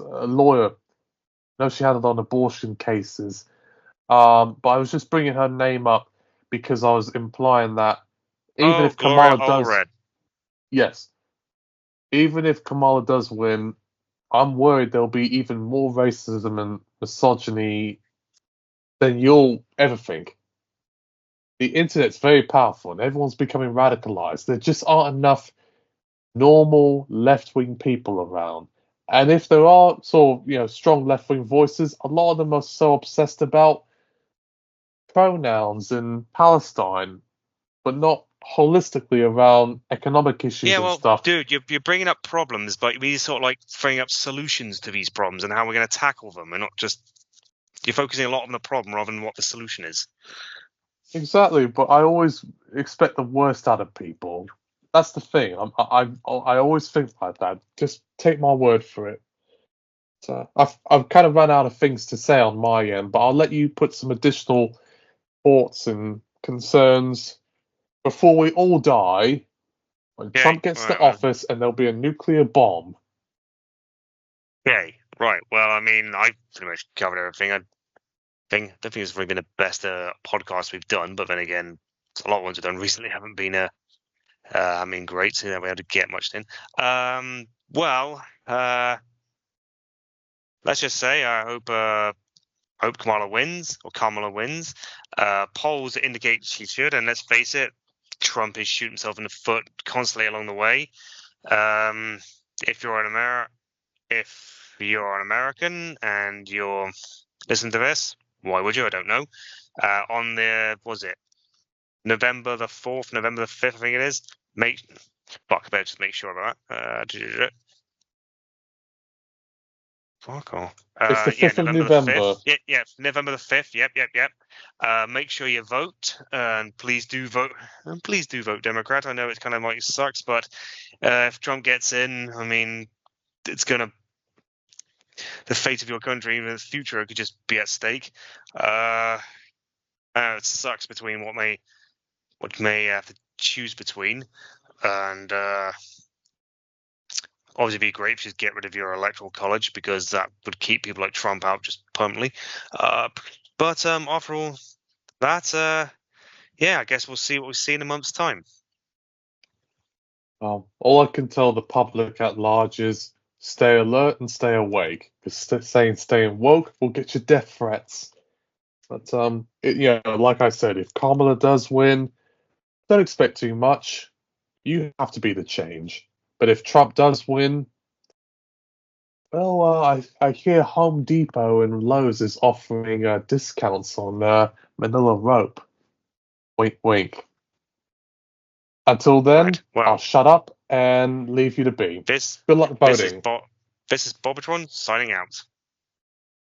lawyer. I know she had it on abortion cases. But I was just bringing her name up because I was implying that even Oh, if Gloria Kamala does, Allred. yes, even if Kamala does win, I'm worried there'll be even more racism and misogyny than you'll ever think. The internet's very powerful and everyone's becoming radicalized. There just aren't enough normal left-wing people around. And if there are sort of, strong left-wing voices, a lot of them are so obsessed about pronouns in Palestine, but not holistically around economic issues Yeah, and well, stuff. dude, you're bringing up problems, but we sort of like bringing up solutions to these problems and how we're going to tackle them, and not just you're focusing a lot on the problem rather than what the solution is. Exactly, but I always expect the worst out of people. That's the thing. I always think like that. Just take my word for it. So I've kind of run out of things to say on my end, but I'll let you put some additional thoughts and concerns before we all die when Okay, Trump gets to right, well, office and there'll be a nuclear bomb. okay, right. Well, I mean, I pretty much covered everything. I don't think it's really been the best podcast we've done, but then again, a lot of ones we've done recently haven't been great, so we haven't been able to get much in. Well, let's just say I hope Kamala wins, or Kamala wins. Polls indicate she should, and let's face it, Trump is shooting himself in the foot constantly along the way. If you're an American and you're listening to this, why would you? I don't know. On the November the 4th, November the 5th, I think it is. I better just make sure of that. Fuck off. It's the Yeah, 5th of November the November. 5th. Yeah, November the 5th. Yep. Make sure you vote, and please do vote. And please do vote Democrat. I know it kind of like sucks, but if Trump gets in, I mean, it's gonna the fate of your country in the future could just be at stake. It sucks between what may have to choose between, and obviously be great if you just get rid of your electoral college because that would keep people like Trump out just permanently. But after all that, yeah, I guess we'll see what we see in a month's time. All I can tell the public at large is stay alert and stay awake. Because saying staying woke will get you death threats. But like I said, if Kamala does win, don't expect too much. You have to be the change. But if Trump does win, well, I hear Home Depot and Lowe's is offering discounts on Manila rope. Wink, wink. Until then, Right. Well, I'll shut up and leave you to be. this Good luck this is voting. Bob. This is Bobatron signing out.